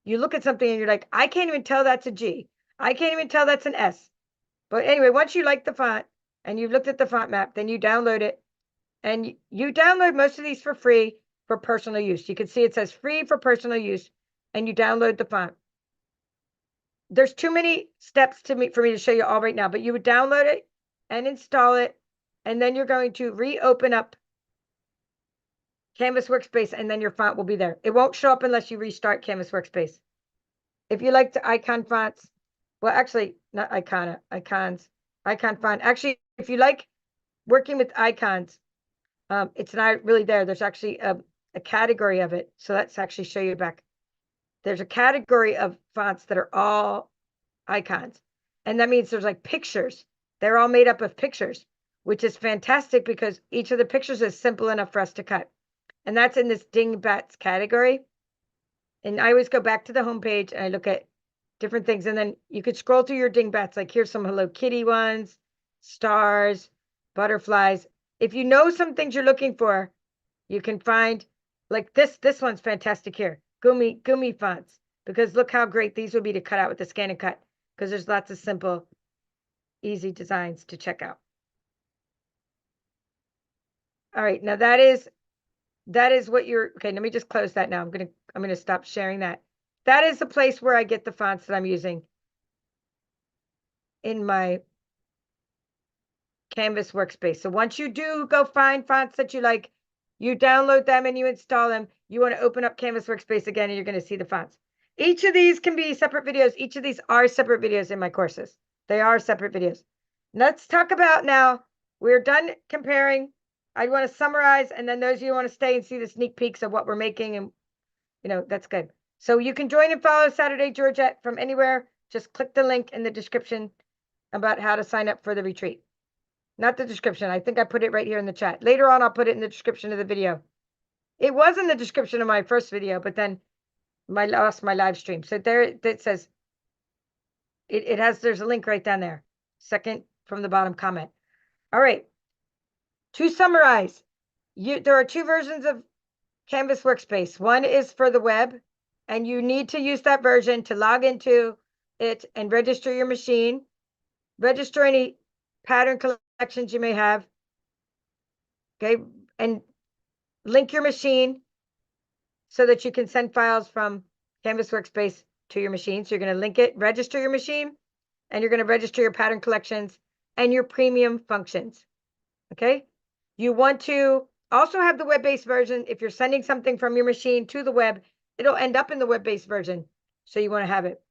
you look at something and you're like, I can't even tell that's a G. I can't even tell that's an S. But anyway, once you like the font and you've looked at the font map, then you download it. And you download most of these for free for personal use. You can see it says free for personal use, and you download the font. There's too many steps for me to show you all right now, but you would download it and install it, and then you're going to reopen up Canvas Workspace, and then your font will be there. It won't show up unless you restart Canvas Workspace. If you like the icon fonts, well, actually, not icon font. Actually, if you like working with icons, it's not really there. There's actually a category of it. So let's actually show you back. There's a category of fonts that are all icons. And that means there's like pictures. They're all made up of pictures, which is fantastic because each of the pictures is simple enough for us to cut. And that's in this dingbats category. And I always go back to the homepage and I look at different things. And then you could scroll through your dingbats. Like here's some Hello Kitty ones, stars, butterflies. If you know some things you're looking for, you can find like this one's fantastic here. Gumi fonts, because look how great these would be to cut out with the ScanNCut, because there's lots of simple, easy designs to check out. All right, now that is what you're okay. Let me just close that now. I'm gonna stop sharing that. That is the place where I get the fonts that I'm using in my Canvas Workspace. So once you do go find fonts that you like, you download them and you install them. You want to open up Canvas Workspace again, and you're going to see the fonts. Each of these can be separate videos. Each of these are separate videos in my courses. They are separate videos. Let's talk about now. We're done comparing. I want to summarize, and then those of you who want to stay and see the sneak peeks of what we're making, and that's good. So you can join and follow Saturday Georgette from anywhere. Just click the link in the description about how to sign up for the retreat. Not the description. I think I put it right here in the chat. Later on, I'll put it in the description of the video. It was in the description of my first video, but then I lost my live stream. So there it says, there's a link right down there. Second from the bottom comment. All right. To summarize, there are two versions of Canvas Workspace. One is for the web, and you need to use that version to log into it and register your machine, register any pattern collections you may have, okay, and link your machine so that you can send files from Canvas Workspace to your machine. So you're going to link it, register your machine, and you're going to register your pattern collections and your premium functions. Okay. You want to also have the web-based version. If you're sending something from your machine to the web, it'll end up in the web-based version. So you want to have it.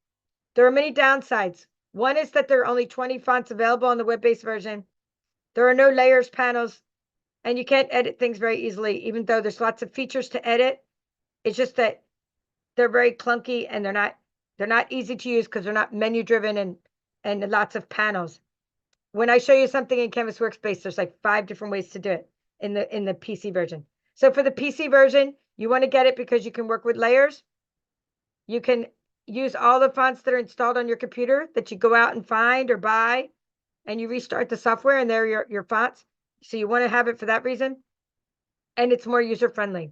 There are many downsides. One is that there are only 20 fonts available on the web-based version. There are no layers panels, and you can't edit things very easily, even though there's lots of features to edit. It's just that they're very clunky and they're not easy to use because they're not menu driven and lots of panels. When I show you something in Canvas Workspace, there's like 5 different ways to do it in the PC version. So for the PC version, you want to get it because you can work with layers. You can use all the fonts that are installed on your computer that you go out and find or buy, and you restart the software and they're your fonts. So you want to have it for that reason. And it's more user-friendly.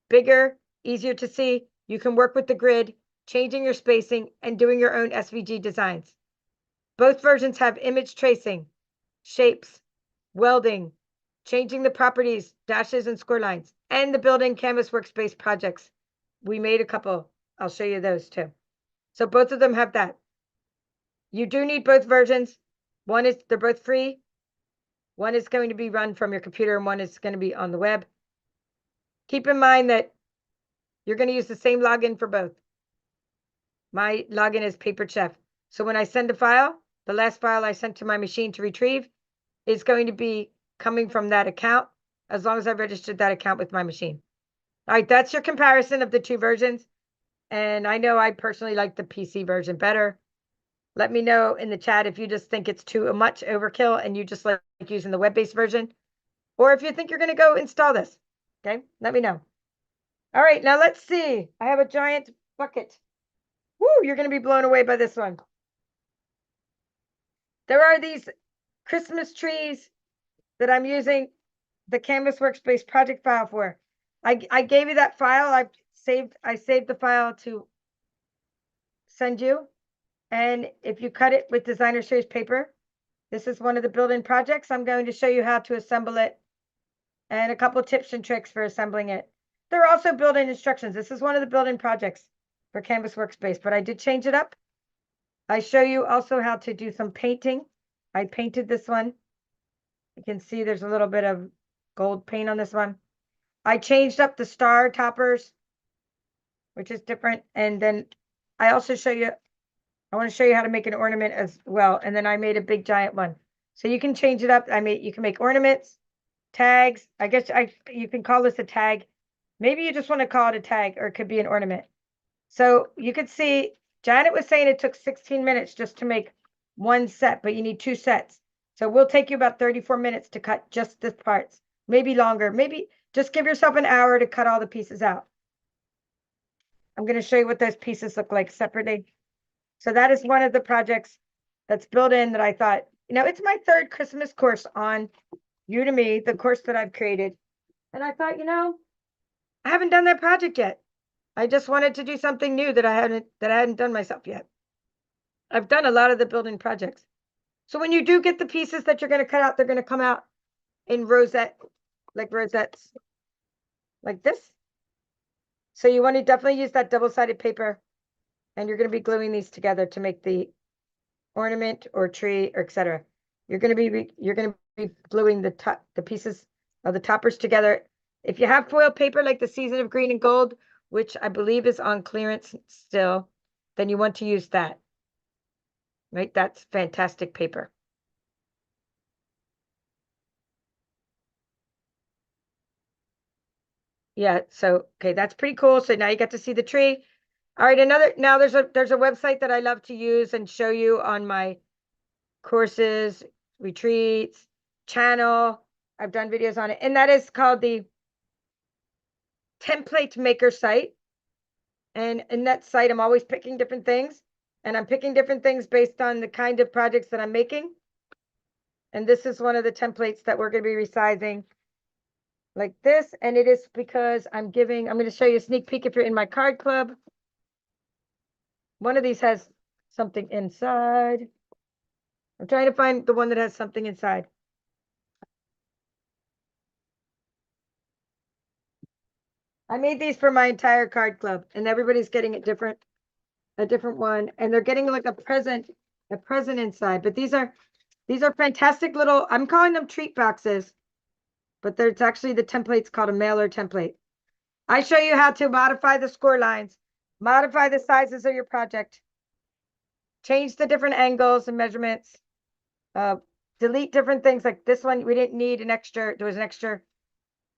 Bigger, easier to see. You can work with the grid, changing your spacing, and doing your own SVG designs. Both versions have image tracing, shapes, welding, changing the properties, dashes, and score lines, and the built-in Canvas Workspace projects. We made a couple. I'll show you those too. So both of them have that. You do need both versions. They're both free. One is going to be run from your computer and one is going to be on the web. Keep in mind that you're going to use the same login for both. My login is Paper Chef. So when I send a file, the last file I sent to my machine to retrieve is going to be coming from that account, as long as I've registered that account with my machine. All right, that's your comparison of the 2 versions. And I know I personally like the PC version better. Let me know in the chat if you just think it's too much overkill and you just like using the web-based version, or if you think you're going to go install this. Okay, let me know. All right, now let's see. I have a giant bucket. Woo, you're going to be blown away by this one. There are these Christmas trees that I'm using the Canvas Workspace project file for. I gave you that file. I saved the file to send you. And if you cut it with designer series paper, this is one of the built-in projects. I'm going to show you how to assemble it and a couple tips and tricks for assembling it. There are also built-in instructions. This is one of the built-in projects for Canvas Workspace, but I did change it up. I show you also how to do some painting. I painted this one. You can see there's a little bit of gold paint on this one. I changed up the star toppers, which is different. And then I also I want to show you how to make an ornament as well. And then I made a big giant one. So you can change it up. You can make ornaments, tags. I guess you can call this a tag. Maybe you just want to call it a tag, or it could be an ornament. So you could see Janet was saying it took 16 minutes just to make one set, but you need 2 sets. So we'll take you about 34 minutes to cut just the parts, maybe longer. Maybe just give yourself an hour to cut all the pieces out. I'm going to show you what those pieces look like separately. So that is one of the projects that's built in that I thought, it's my 3rd Christmas course on Udemy, the course that I've created. And I thought, I haven't done that project yet. I just wanted to do something new that I hadn't done myself yet. I've done a lot of the built-in projects. So when you do get the pieces that you're going to cut out, they're going to come out in rosettes like this. So you want to definitely use that double-sided paper, and you're going to be gluing these together to make the ornament or tree or etc. You're going to be gluing the pieces of the toppers together. If you have foil paper like the Season of Green and Gold, which I believe is on clearance still, then you want to use that. Right? That's fantastic paper. Yeah, so okay, that's pretty cool. So now you get to see the tree. All right, now there's a website that I love to use and show you on my courses, retreats, channel. I've done videos on it, and that is called the Template Maker site. And in that site, I'm always picking different things, and I'm picking different things based on the kind of projects that I'm making. And this is one of the templates that we're going to be resizing like this. And it is because I'm going to show you a sneak peek if you're in my card club. One of these has something inside. I'm trying to find the one that has something inside. I made these for my entire card club, and everybody's getting a different one, and they're getting like a present inside. But these are fantastic little, I'm calling them treat boxes, but it's actually the template's called a mailer template. I show you how to modify the score lines, modify the sizes of your project, change the different angles and measurements, delete different things. Like this one, we didn't need an extra, there was an extra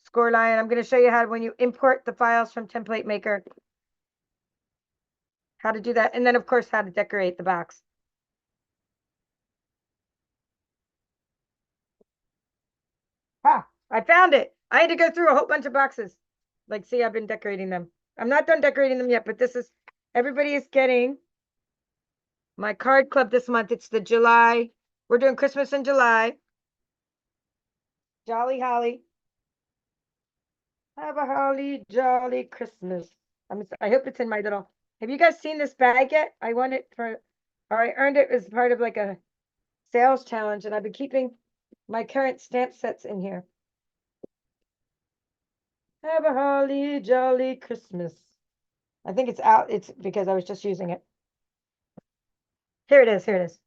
score line. I'm going to show you how, when you import the files from Template Maker, how to do that. And then, of course, how to decorate the box. Ah, I found it. I had to go through a whole bunch of boxes. Like, see, I've been decorating them. I'm not done decorating them yet, but this is, everybody is getting my card club this month. It's the July. We're doing Christmas in July. Jolly Holly. Have a holly jolly Christmas. I hope it's in my little. Have you guys seen this bag yet? I won it for, or I earned it as part of like a sales challenge, and I've been keeping my current stamp sets in here. Have a holly jolly Christmas. I think it's out. It's because I was just using it. Here it is. Here it is.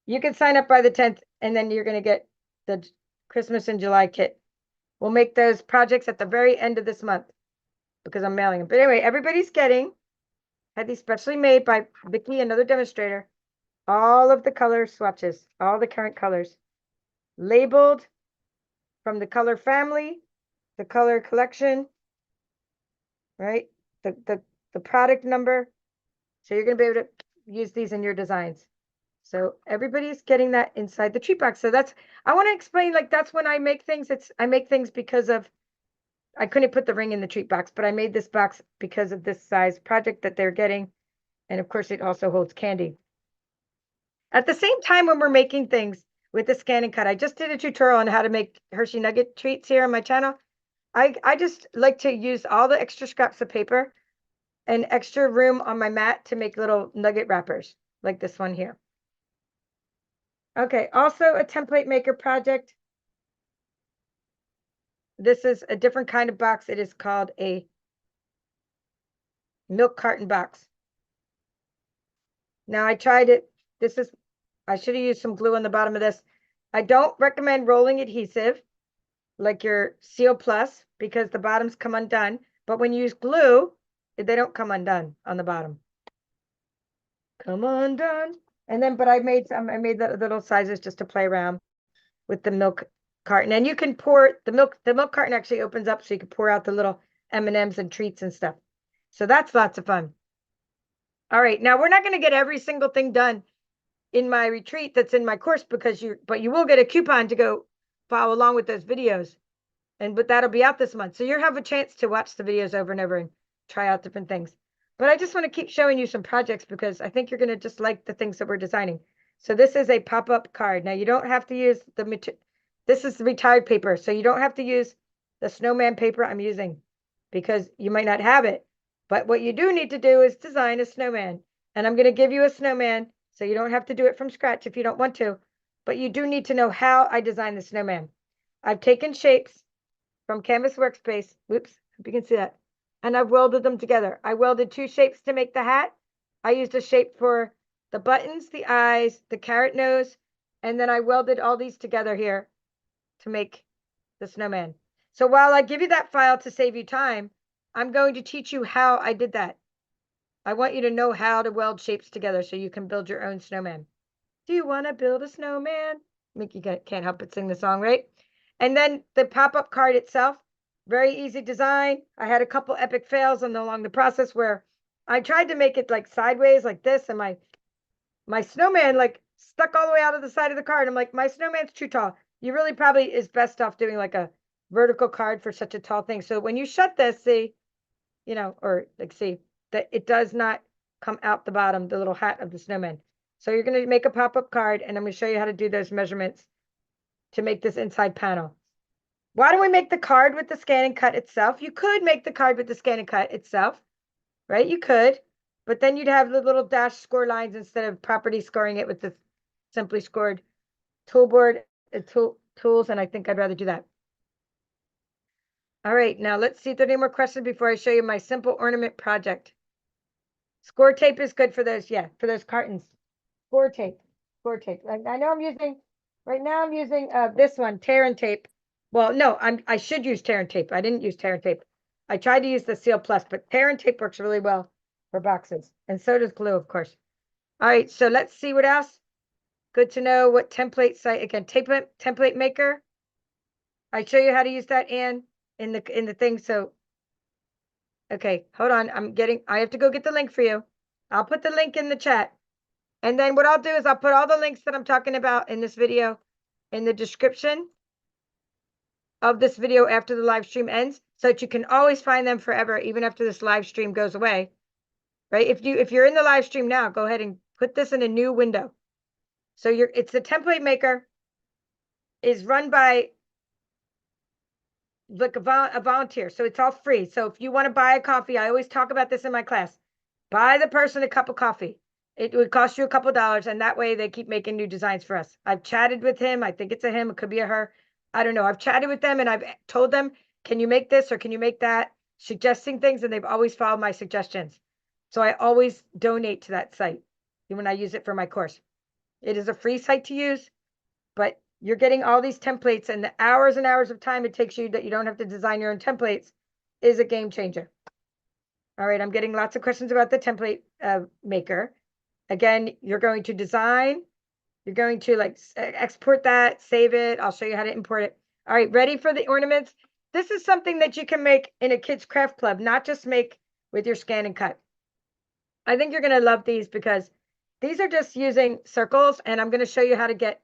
You can sign up by the 10th, and then you're going to get the Christmas in July kit. We'll make those projects at the very end of this month because I'm mailing them. But anyway, everybody's getting, had these specially made by Vicki, another demonstrator, all of the color swatches, all the current colors, labeled from the color family, the color collection, right? The product number. So you're going to be able to use these in your designs. So everybody's getting that inside the treat box. So that's, I want to explain, like, that's when I make things. I make things because of, I couldn't put the ring in the treat box, but I made this box because of this size project that they're getting. And of course, it also holds candy. At the same time, when we're making things with the ScanNCut, I just did a tutorial on how to make Hershey Nugget treats here on my channel. I just like to use all the extra scraps of paper and extra room on my mat to make little nugget wrappers like this one here. Okay, also a template maker project. This is a different kind of box. It is called a milk carton box. Now I tried it. I should have used some glue on the bottom of this. I don't recommend rolling adhesive like your Seal Plus because the bottoms come undone. But when you use glue, they don't come undone on the bottom. Come undone. And then, but I made the little sizes just to play around with the milk carton. And you can pour the milk carton actually opens up so you can pour out the little M&Ms and treats and stuff. So that's lots of fun. All right, now we're not going to get every single thing done in my retreat that's in my course but you will get a coupon to go follow along with those videos. But that'll be out this month. So you'll have a chance to watch the videos over and over and try out different things. But I just want to keep showing you some projects because I think you're going to just like the things that we're designing. So this is a pop-up card. Now you don't have to use this is the retired paper. So you don't have to use the snowman paper I'm using because you might not have it. But what you do need to do is design a snowman. And I'm going to give you a snowman so you don't have to do it from scratch if you don't want to. But you do need to know how I design the snowman. I've taken shapes from Canvas Workspace. Whoops, hope you can see that. And I've welded them together. I welded 2 shapes to make the hat. I used a shape for the buttons, the eyes, the carrot nose, and then I welded all these together here to make the snowman. So while I give you that file to save you time, I'm going to teach you how I did that. I want you to know how to weld shapes together so you can build your own snowman. Do you want to build a snowman? Mickey can't help but sing the song, right? And then the pop-up card itself, very easy design. I had a couple epic fails along the process where I tried to make it like sideways like this, and my snowman like stuck all the way out of the side of the card. I'm like, my snowman's too tall. You really probably is best off doing like a vertical card for such a tall thing. So when you shut this, see, or like see that it does not come out the bottom, the little hat of the snowman. So you're going to make a pop-up card, and I'm going to show you how to do those measurements to make this inside panel. Why don't we make the card with the ScanNCut itself? You could make the card with the ScanNCut itself, right? You could, but then you'd have the little dash score lines instead of property scoring it with the simply scored toolboard tools, and I think I'd rather do that. All right, now let's see if there are any more questions before I show you my simple ornament project. Score tape is good for those, yeah, for those cartons. Score tape, score tape. I know I'm using, right now I'm using this one, tear and tape. Well, no, I should use tear and tape. I didn't use tear and tape. I tried to use the Seal Plus, but tear and tape works really well for boxes. And so does glue, of course. All right, so let's see what else. Good to know what template site, again, template maker. I show you how to use that, Anne, in the thing. So, okay, hold on. I have to go get the link for you. I'll put the link in the chat. And then what I'll do is I'll put all the links that I'm talking about in this video in the description of this video after the live stream ends, so that you can always find them forever, even after this live stream goes away. Right? If you're in the live stream now, go ahead and put this in a new window. So it's the template maker, is run by like a volunteer. So it's all free. So if you want to buy a coffee, I always talk about this in my class. Buy the person a cup of coffee. It would cost you a couple dollars, and that way they keep making new designs for us. I've chatted with him. I think it's a him. It could be a her. I don't know. I've chatted with them and I've told them, can you make this or can you make that? Suggesting things, and they've always followed my suggestions. So I always donate to that site when I use it for my course. It is a free site to use, but you're getting all these templates, and the hours and hours of time it takes you that you don't have to design your own templates is a game changer. All right, I'm getting lots of questions about the template maker. Again, you're going to design, you're going to like export that, save it. I'll show you how to import it. All right, ready for the ornaments? This is something that you can make in a kids craft club, not just make with your ScanNCut. I think you're going to love these because these are just using circles, and I'm going to show you how to get,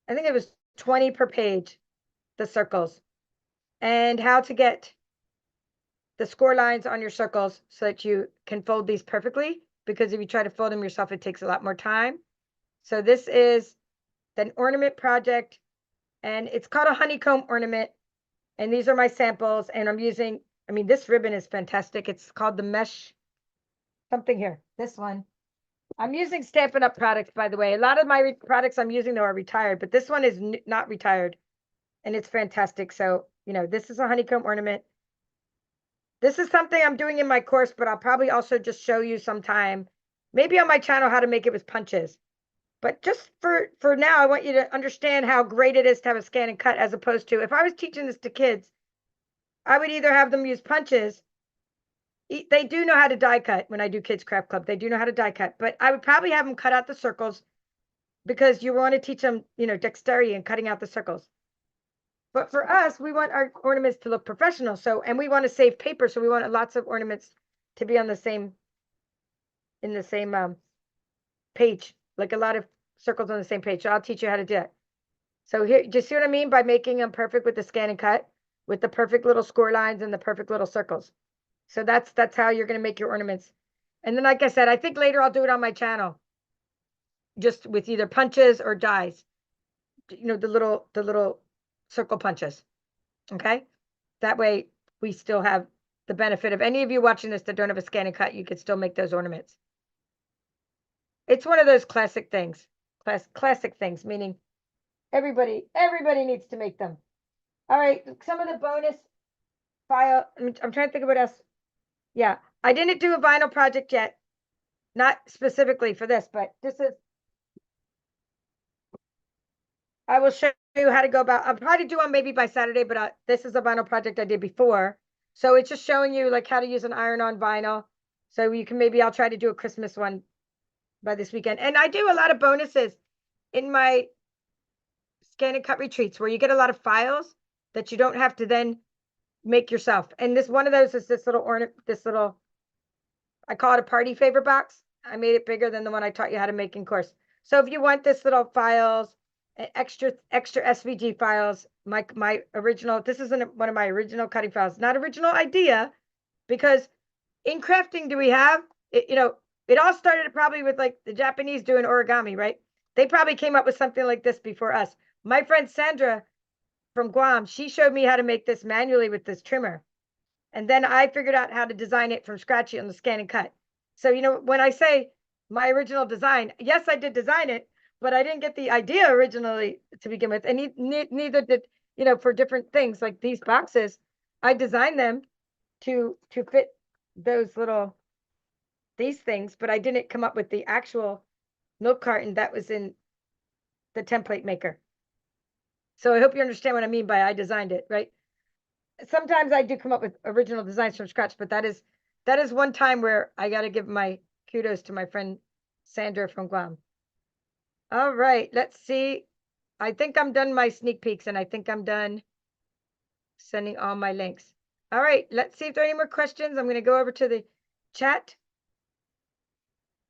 I think it was 20 per page, the circles, and how to get the score lines on your circles so that you can fold these perfectly, because if you try to fold them yourself, it takes a lot more time. So this is an ornament project, and it's called a honeycomb ornament. And these are my samples, and I'm using, I mean, this ribbon is fantastic. It's called the mesh something here, this one. I'm using Stampin' Up! Products, by the way. A lot of my products I'm using, though, are retired, but this one is not retired, and it's fantastic. So, you know, this is a honeycomb ornament. This is something I'm doing in my course, but I'll probably also just show you sometime, maybe on my channel, how to make it with punches. But just for now, I want you to understand how great it is to have a ScanNCut, as opposed to, if I was teaching this to kids, I would either have them use punches. They do know how to die cut when I do Kids Craft Club. They do know how to die cut, but I would probably have them cut out the circles, because you want to teach them, you know, dexterity and cutting out the circles. But for us, we want our ornaments to look professional. So, and we want to save paper. So we want lots of ornaments to be on the same, in the same page, like a lot of circles on the same page. So I'll teach you how to do it. So here, do you see what I mean by making them perfect with the ScanNCut, with the perfect little score lines and the perfect little circles? So that's how you're going to make your ornaments. And then, like I said, I think later I'll do it on my channel, just with either punches or dies. You know, the little circle punches. Okay, that way we still have the benefit of any of you watching this that don't have a ScanNCut. You could still make those ornaments. It's one of those classic things. Classic things, meaning everybody needs to make them. All right, some of the bonus file. I'm trying to think of what else. Yeah, I didn't do a vinyl project yet, not specifically for this, but this is, I will show you how to go about, I'll probably do one maybe by Saturday, but this is a vinyl project I did before. So it's just showing you like how to use an iron-on vinyl. So you can, maybe I'll try to do a Christmas one by this weekend. And I do a lot of bonuses in my ScanNCut retreats, where you get a lot of files that you don't have to then make yourself. And this, one of those is this little ornament, this little, I call it a party favor box. I made it bigger than the one I taught you how to make in course. So if you want this little files, extra SVG files, my original, this isn't one of my original cutting files, not original idea, because in crafting, do we have it, you know, it all started probably with like the Japanese doing origami, right? They probably came up with something like this before us. My friend Sandra from Guam, she showed me how to make this manually with this trimmer. And then I figured out how to design it from scratch on the ScanNCut. So, you know, when I say my original design, yes, I did design it, but I didn't get the idea originally to begin with. And neither did, you know, for different things like these boxes. I designed them to fit those these things, but I didn't come up with the actual milk carton that was in the template maker. So I hope you understand what I mean by I designed it, right? Sometimes I do come up with original designs from scratch, but that is one time where I got to give my kudos to my friend Sandra from Guam. All right, let's see. I think I'm done my sneak peeks, and I think I'm done sending all my links. All right, let's see if there are any more questions. I'm going to go over to the chat.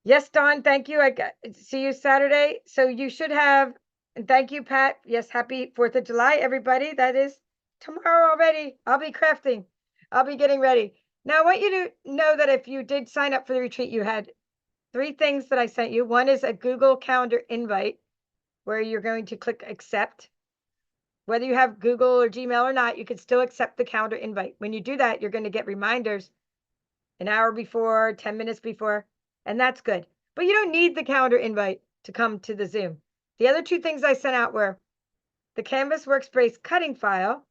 Yes, Dawn, thank you. I got see you Saturday. So you should have, and thank you, Pat. Yes, happy 4th of July, everybody. That is tomorrow already. I'll be crafting. I'll be getting ready. Now, I want you to know that if you did sign up for the retreat, you had 3 things that I sent you. One is a Google Calendar invite where you're going to click accept. Whether you have Google or Gmail or not, you can still accept the calendar invite. When you do that, you're going to get reminders an hour before, 10 minutes before, and that's good. But you don't need the calendar invite to come to the Zoom. The other 2 things I sent out were the Canvas Workspace cutting file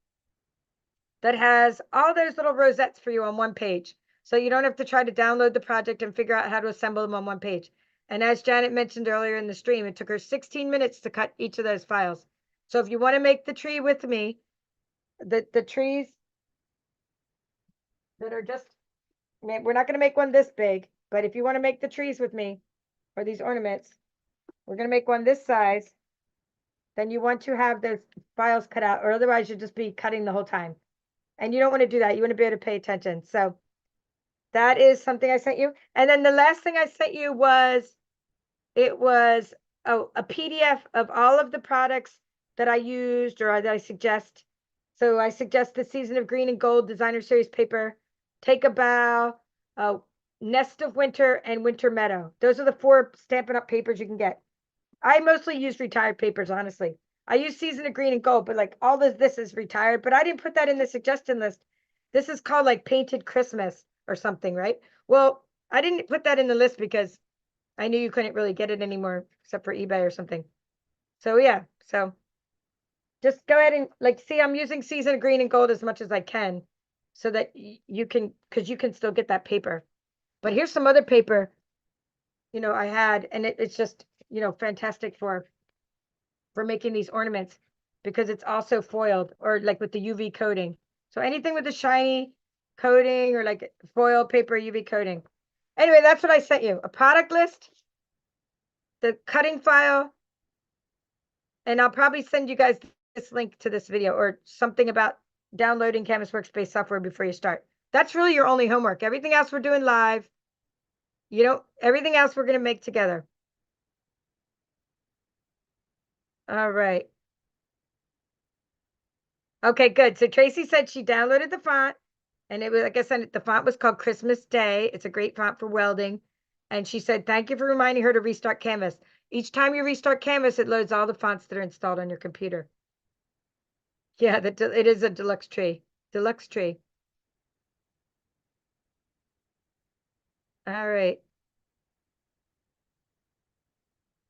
that has all those little rosettes for you on one page. So you don't have to try to download the project and figure out how to assemble them on one page. And as Janet mentioned earlier in the stream, it took her 16 minutes to cut each of those files. So if you want to make the tree with me, the trees that are just, we're not going to make one this big, but if you want to make the trees with me, or these ornaments, we're going to make one this size, then you want to have those files cut out, or otherwise you'll just be cutting the whole time. And you don't want to do that. You want to be able to pay attention. So that is something I sent you. And then the last thing I sent you was, it was a PDF of all of the products that I used or that I suggest. So I suggest the Season of Green and Gold Designer Series paper, Take a Bow, Nest of Winter, and Winter Meadow. Those are the 4 Stampin' Up! Papers you can get. I mostly use retired papers, honestly. I use Season of Green and Gold, but like all this is retired, but I didn't put that in the suggestion list. This is called like Painted Christmas or something, right? Well, I didn't put that in the list because I knew you couldn't really get it anymore except for eBay or something. So yeah, so just go ahead and like, see, I'm using Season of Green and Gold as much as I can so that you can, because you can still get that paper. But here's some other paper, I had, and it's just, fantastic for making these ornaments because it's also foiled or like with the UV coating. So anything with the shiny coating or like foil paper UV coating. Anyway, that's what I sent you. A product list, the cutting file, and I'll probably send you guys this link to this video or something about downloading Canvas Workspace software before you start. That's really your only homework. Everything else we're doing live. Everything else we're going to make together. All right. Okay, good. So Tracy said she downloaded the font, and it was, like I said, the font was called Christmas Day. It's a great font for welding. And she said, thank you for reminding her to restart Canvas. Each time you restart Canvas, it loads all the fonts that are installed on your computer. Yeah, it is a deluxe tree. Deluxe tree. All right.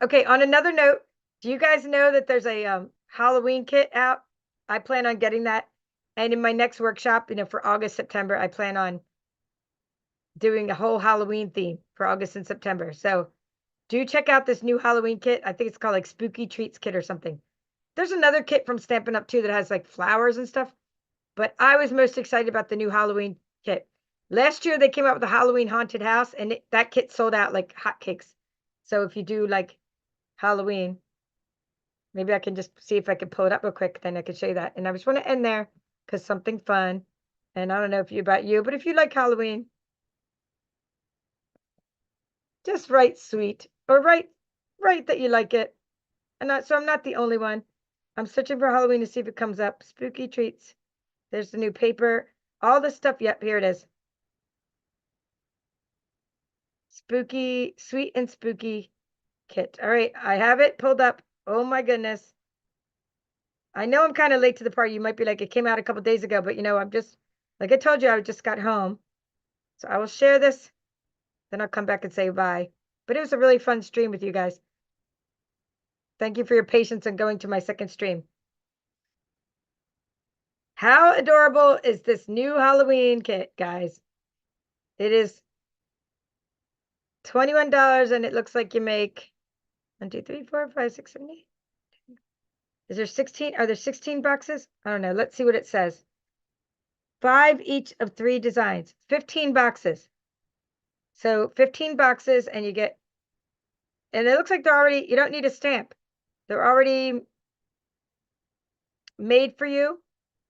Okay, on another note, do you guys know that there's a Halloween kit out? I plan on getting that. And in my next workshop, for August, September, I plan on doing a whole Halloween theme for August and September. So do check out this new Halloween kit. I think it's called like Spooky Treats Kit or something. There's another kit from Stampin' Up! Too that has like flowers and stuff. But I was most excited about the new Halloween kit. Last year, they came out with a Halloween haunted house, and that kit sold out like hotcakes. So if you do like Halloween, maybe I can just see if I can pull it up real quick. Then I can show you that. And I just want to end there because something fun. And I don't know about you, but if you like Halloween, just write sweet or write that you like it. And so I'm not the only one. I'm searching for Halloween to see if it comes up. Spooky treats. There's the new paper. All this stuff. Yep, here it is. Spooky, sweet and spooky kit. All right, I have it pulled up. Oh my goodness. I know I'm kind of late to the party. You might be like, it came out a couple days ago, but I'm just, like I told you, I just got home. So I will share this. Then I'll come back and say bye. But it was a really fun stream with you guys. Thank you for your patience and going to my second stream. How adorable is this new Halloween kit, guys? It is $21 and it looks like you make 1, 2, 3, 4, 5, 6, 7, 8. Is there 16? Are there 16 boxes? I don't know. Let's see what it says. 5 each of 3 designs. 15 boxes. So 15 boxes and you get, and it looks like they're already, you don't need a stamp. They're already made for you.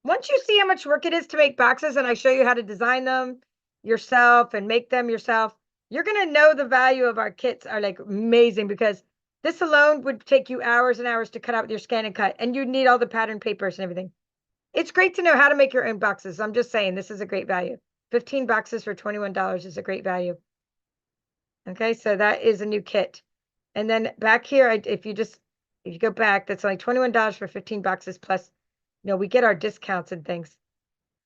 Once you see how much work it is to make boxes and I show you how to design them yourself and make them yourself, you're going to know the value of our kits are like amazing, because this alone would take you hours and hours to cut out with your ScanNCut, and you need all the pattern papers and everything. It's great to know how to make your own boxes. I'm just saying, this is a great value. 15 boxes for $21 is a great value. Okay, so that is a new kit. And then back here, if you go back, that's only $21 for 15 boxes plus, we get our discounts and things.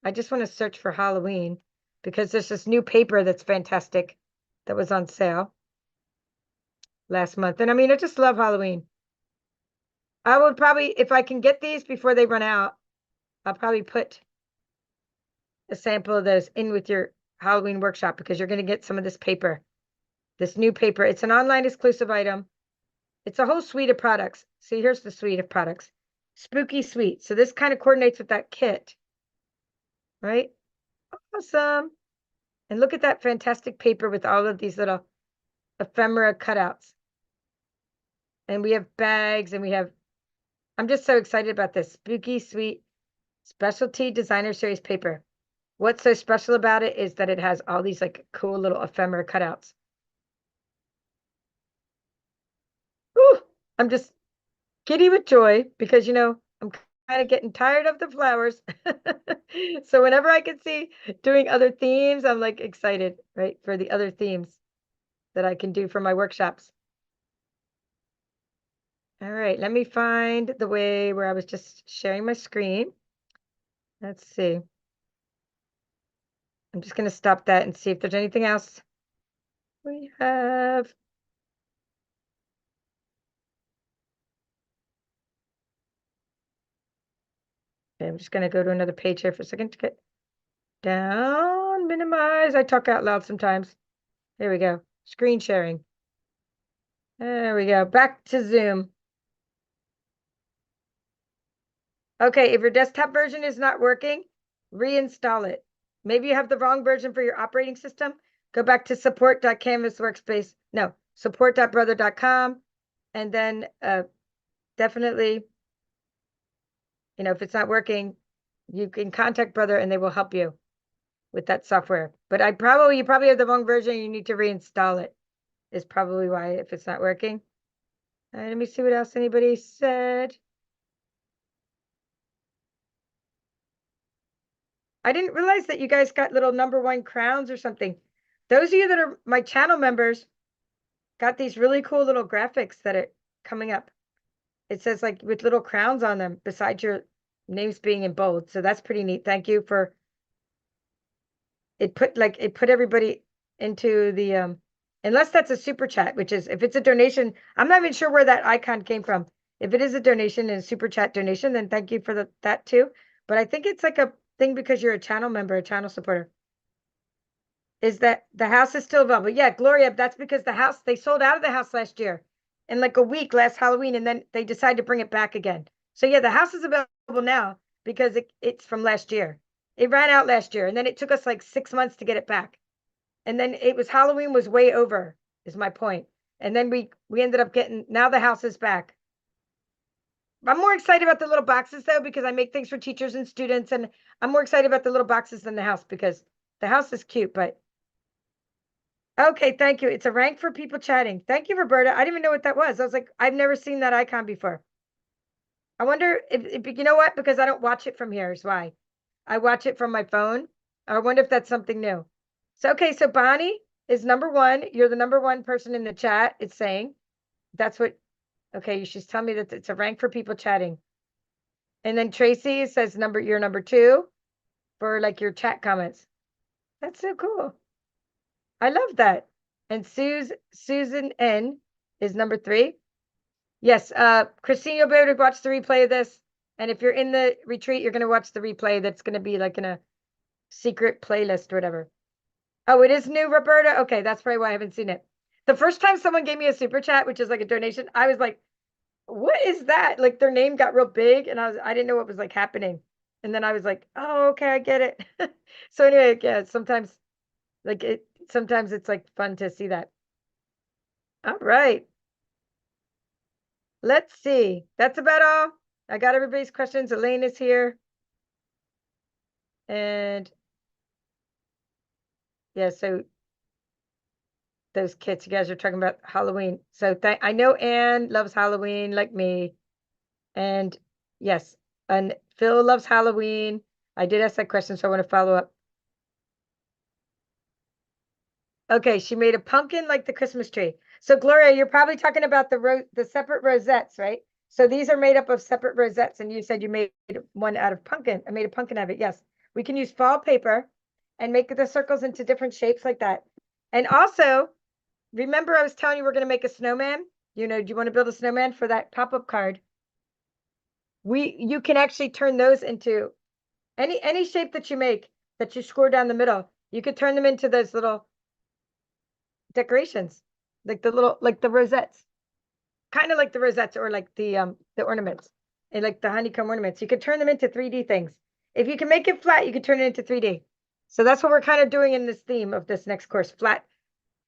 I just want to search for Halloween because there's this new paper that's fantastic that was on sale last month. And I mean, I just love Halloween. I would probably, if I can get these before they run out, I'll probably put a sample of those in with your Halloween workshop, because you're going to get some of this paper, this new paper. It's an online exclusive item. It's a whole suite of products. See, here's the suite of products. Spooky Sweet. So this kind of coordinates with that kit, right? Awesome. And look at that fantastic paper with all of these little ephemera cutouts. And we have bags, and we have, I'm just so excited about this. Spooky Sweet Specialty Designer Series paper. What's so special about it is that it has all these like cool little ephemera cutouts. Ooh, I'm just giddy with joy because, I'm kind of getting tired of the flowers. So whenever I can see doing other themes, I'm like excited, right, for the other themes that I can do for my workshops. All right, let me find the way where I was just sharing my screen. Let's see. I'm just going to stop that and see if there's anything else we have. Okay, I'm just going to go to another page here for a second to get down, minimize. I talk out loud sometimes. There we go. Screen sharing. There we go. Back to Zoom. Okay, if your desktop version is not working, reinstall it. Maybe you have the wrong version for your operating system. Go back to support.canvasworkspace. No, support.brother.com. And then definitely, if it's not working, you can contact Brother and they will help you with that software. But you probably have the wrong version. You need to reinstall it, is probably why, if it's not working. Let me see what else anybody said. I didn't realize that you guys got little #1 crowns or something. Those of you that are my channel members got these really cool little graphics that are coming up. It says like with little crowns on them besides your names being in bold. So that's pretty neat. Thank you for it. Put everybody into the unless that's a super chat, which is, if it's a donation, I'm not even sure where that icon came from. If it is a donation and a super chat donation, then thank you for that too. But I think it's like a thing because you're a channel member, a channel supporter. Is that the house is still available? Yeah, Gloria, that's because they sold out of the house last year in like a week last Halloween, and then they decided to bring it back again. So yeah, the house is available now because it's from last year. It ran out last year, and then it took us like 6 months to get it back. And then Halloween was way over, is my point. And then we ended up now the house is back. I'm more excited about the little boxes though, because I make things for teachers and students, and I'm more excited about the little boxes than the house, because the house is cute, but okay, thank you. It's a rank for people chatting. Thank you, Roberta. I didn't even know what that was. I was like, I've never seen that icon before. I wonder if you know what, because I don't watch it from here is why. I watch it from my phone. I wonder if that's something new. So, okay, so Bonnie is #1. You're the #1 person in the chat. It's saying that's what, okay, she's telling me that it's a rank for people chatting. And then Tracy says you're #2 for like your chat comments. That's so cool. I love that. And Susan N is #3. Yes, Christine, you'll be able to watch the replay of this And if you're in the retreat, you're going to watch the replay. That's going to be like in a secret playlist or whatever. Oh, it is new, Roberta? Okay, that's probably why I haven't seen it. The first time someone gave me a super chat, which is like a donation, I was like, what is that? Like their name got real big and I didn't know what was like happening. And then I was like, oh, okay, I get it. So anyway, yeah, sometimes it's like fun to see that. All right. Let's see. That's about all. I got everybody's questions. Elaine is here. And yeah, so those kits, you guys are talking about Halloween. So I know Anne loves Halloween like me. And yes, and Phil loves Halloween. I did ask that question, so I want to follow up. Okay, she made a pumpkin like the Christmas tree. So Gloria, you're probably talking about the separate rosettes, right? So these are made up of separate rosettes, and you said you made one out of pumpkin. I made a pumpkin out of it. Yes, we can use fall paper and make the circles into different shapes like that. And also, remember I was telling you we're going to make a snowman? You know, do you want to build a snowman for that pop-up card? You can actually turn those into any shape that you make that you score down the middle. You could turn them into those little decorations, like the rosettes, kind of like the rosettes or like the ornaments and like the honeycomb ornaments. You could turn them into 3D things. If you can make it flat, you could turn it into 3D. So that's what we're kind of doing in this theme of this next course,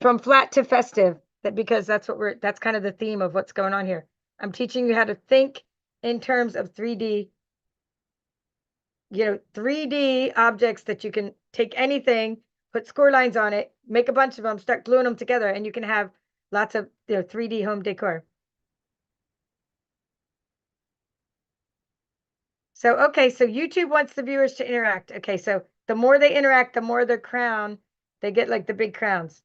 from flat to festive, because that's kind of the theme of what's going on here. I'm teaching you how to think in terms of 3D, 3D objects that you can take anything, put score lines on it, make a bunch of them, start gluing them together, and you can have lots of 3D home decor. So, okay, so YouTube wants the viewers to interact. Okay, so the more they interact, the more their crown, they get like the big crowns.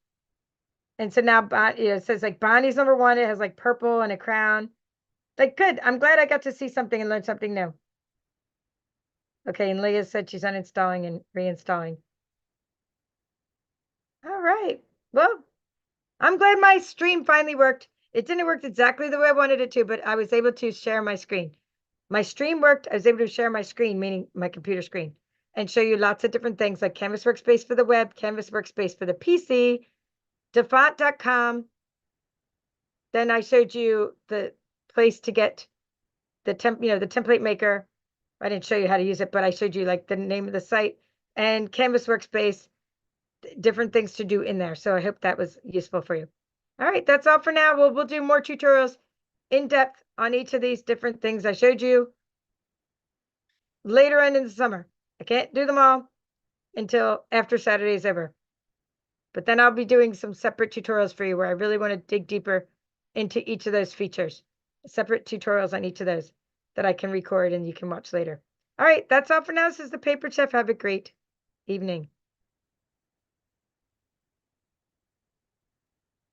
And so now it says like Bonnie's number one. It has like purple and a crown. Like, good. I'm glad I got to see something and learn something new. Okay, and Leah said she's uninstalling and reinstalling. All right. Well, I'm glad my stream finally worked. It didn't work exactly the way I wanted it to, but I was able to share my screen. My stream worked. I was able to share my screen, meaning my computer screen, and show you lots of different things like Canvas Workspace for the web, Canvas Workspace for the PC, Defont.com. Then I showed you the place to get the template maker. I didn't show you how to use it, but I showed you like the name of the site and Canvas Workspace, different things to do in there. So I hope that was useful for you. All right, that's all for now. We'll do more tutorials in depth on each of these different things I showed you later on in the summer. I can't do them all until after Saturday is over. But then I'll be doing some separate tutorials for you where I really want to dig deeper into each of those features. Separate tutorials on each of those that I can record and you can watch later. All right, that's all for now. This is the Paper Chef. Have a great evening.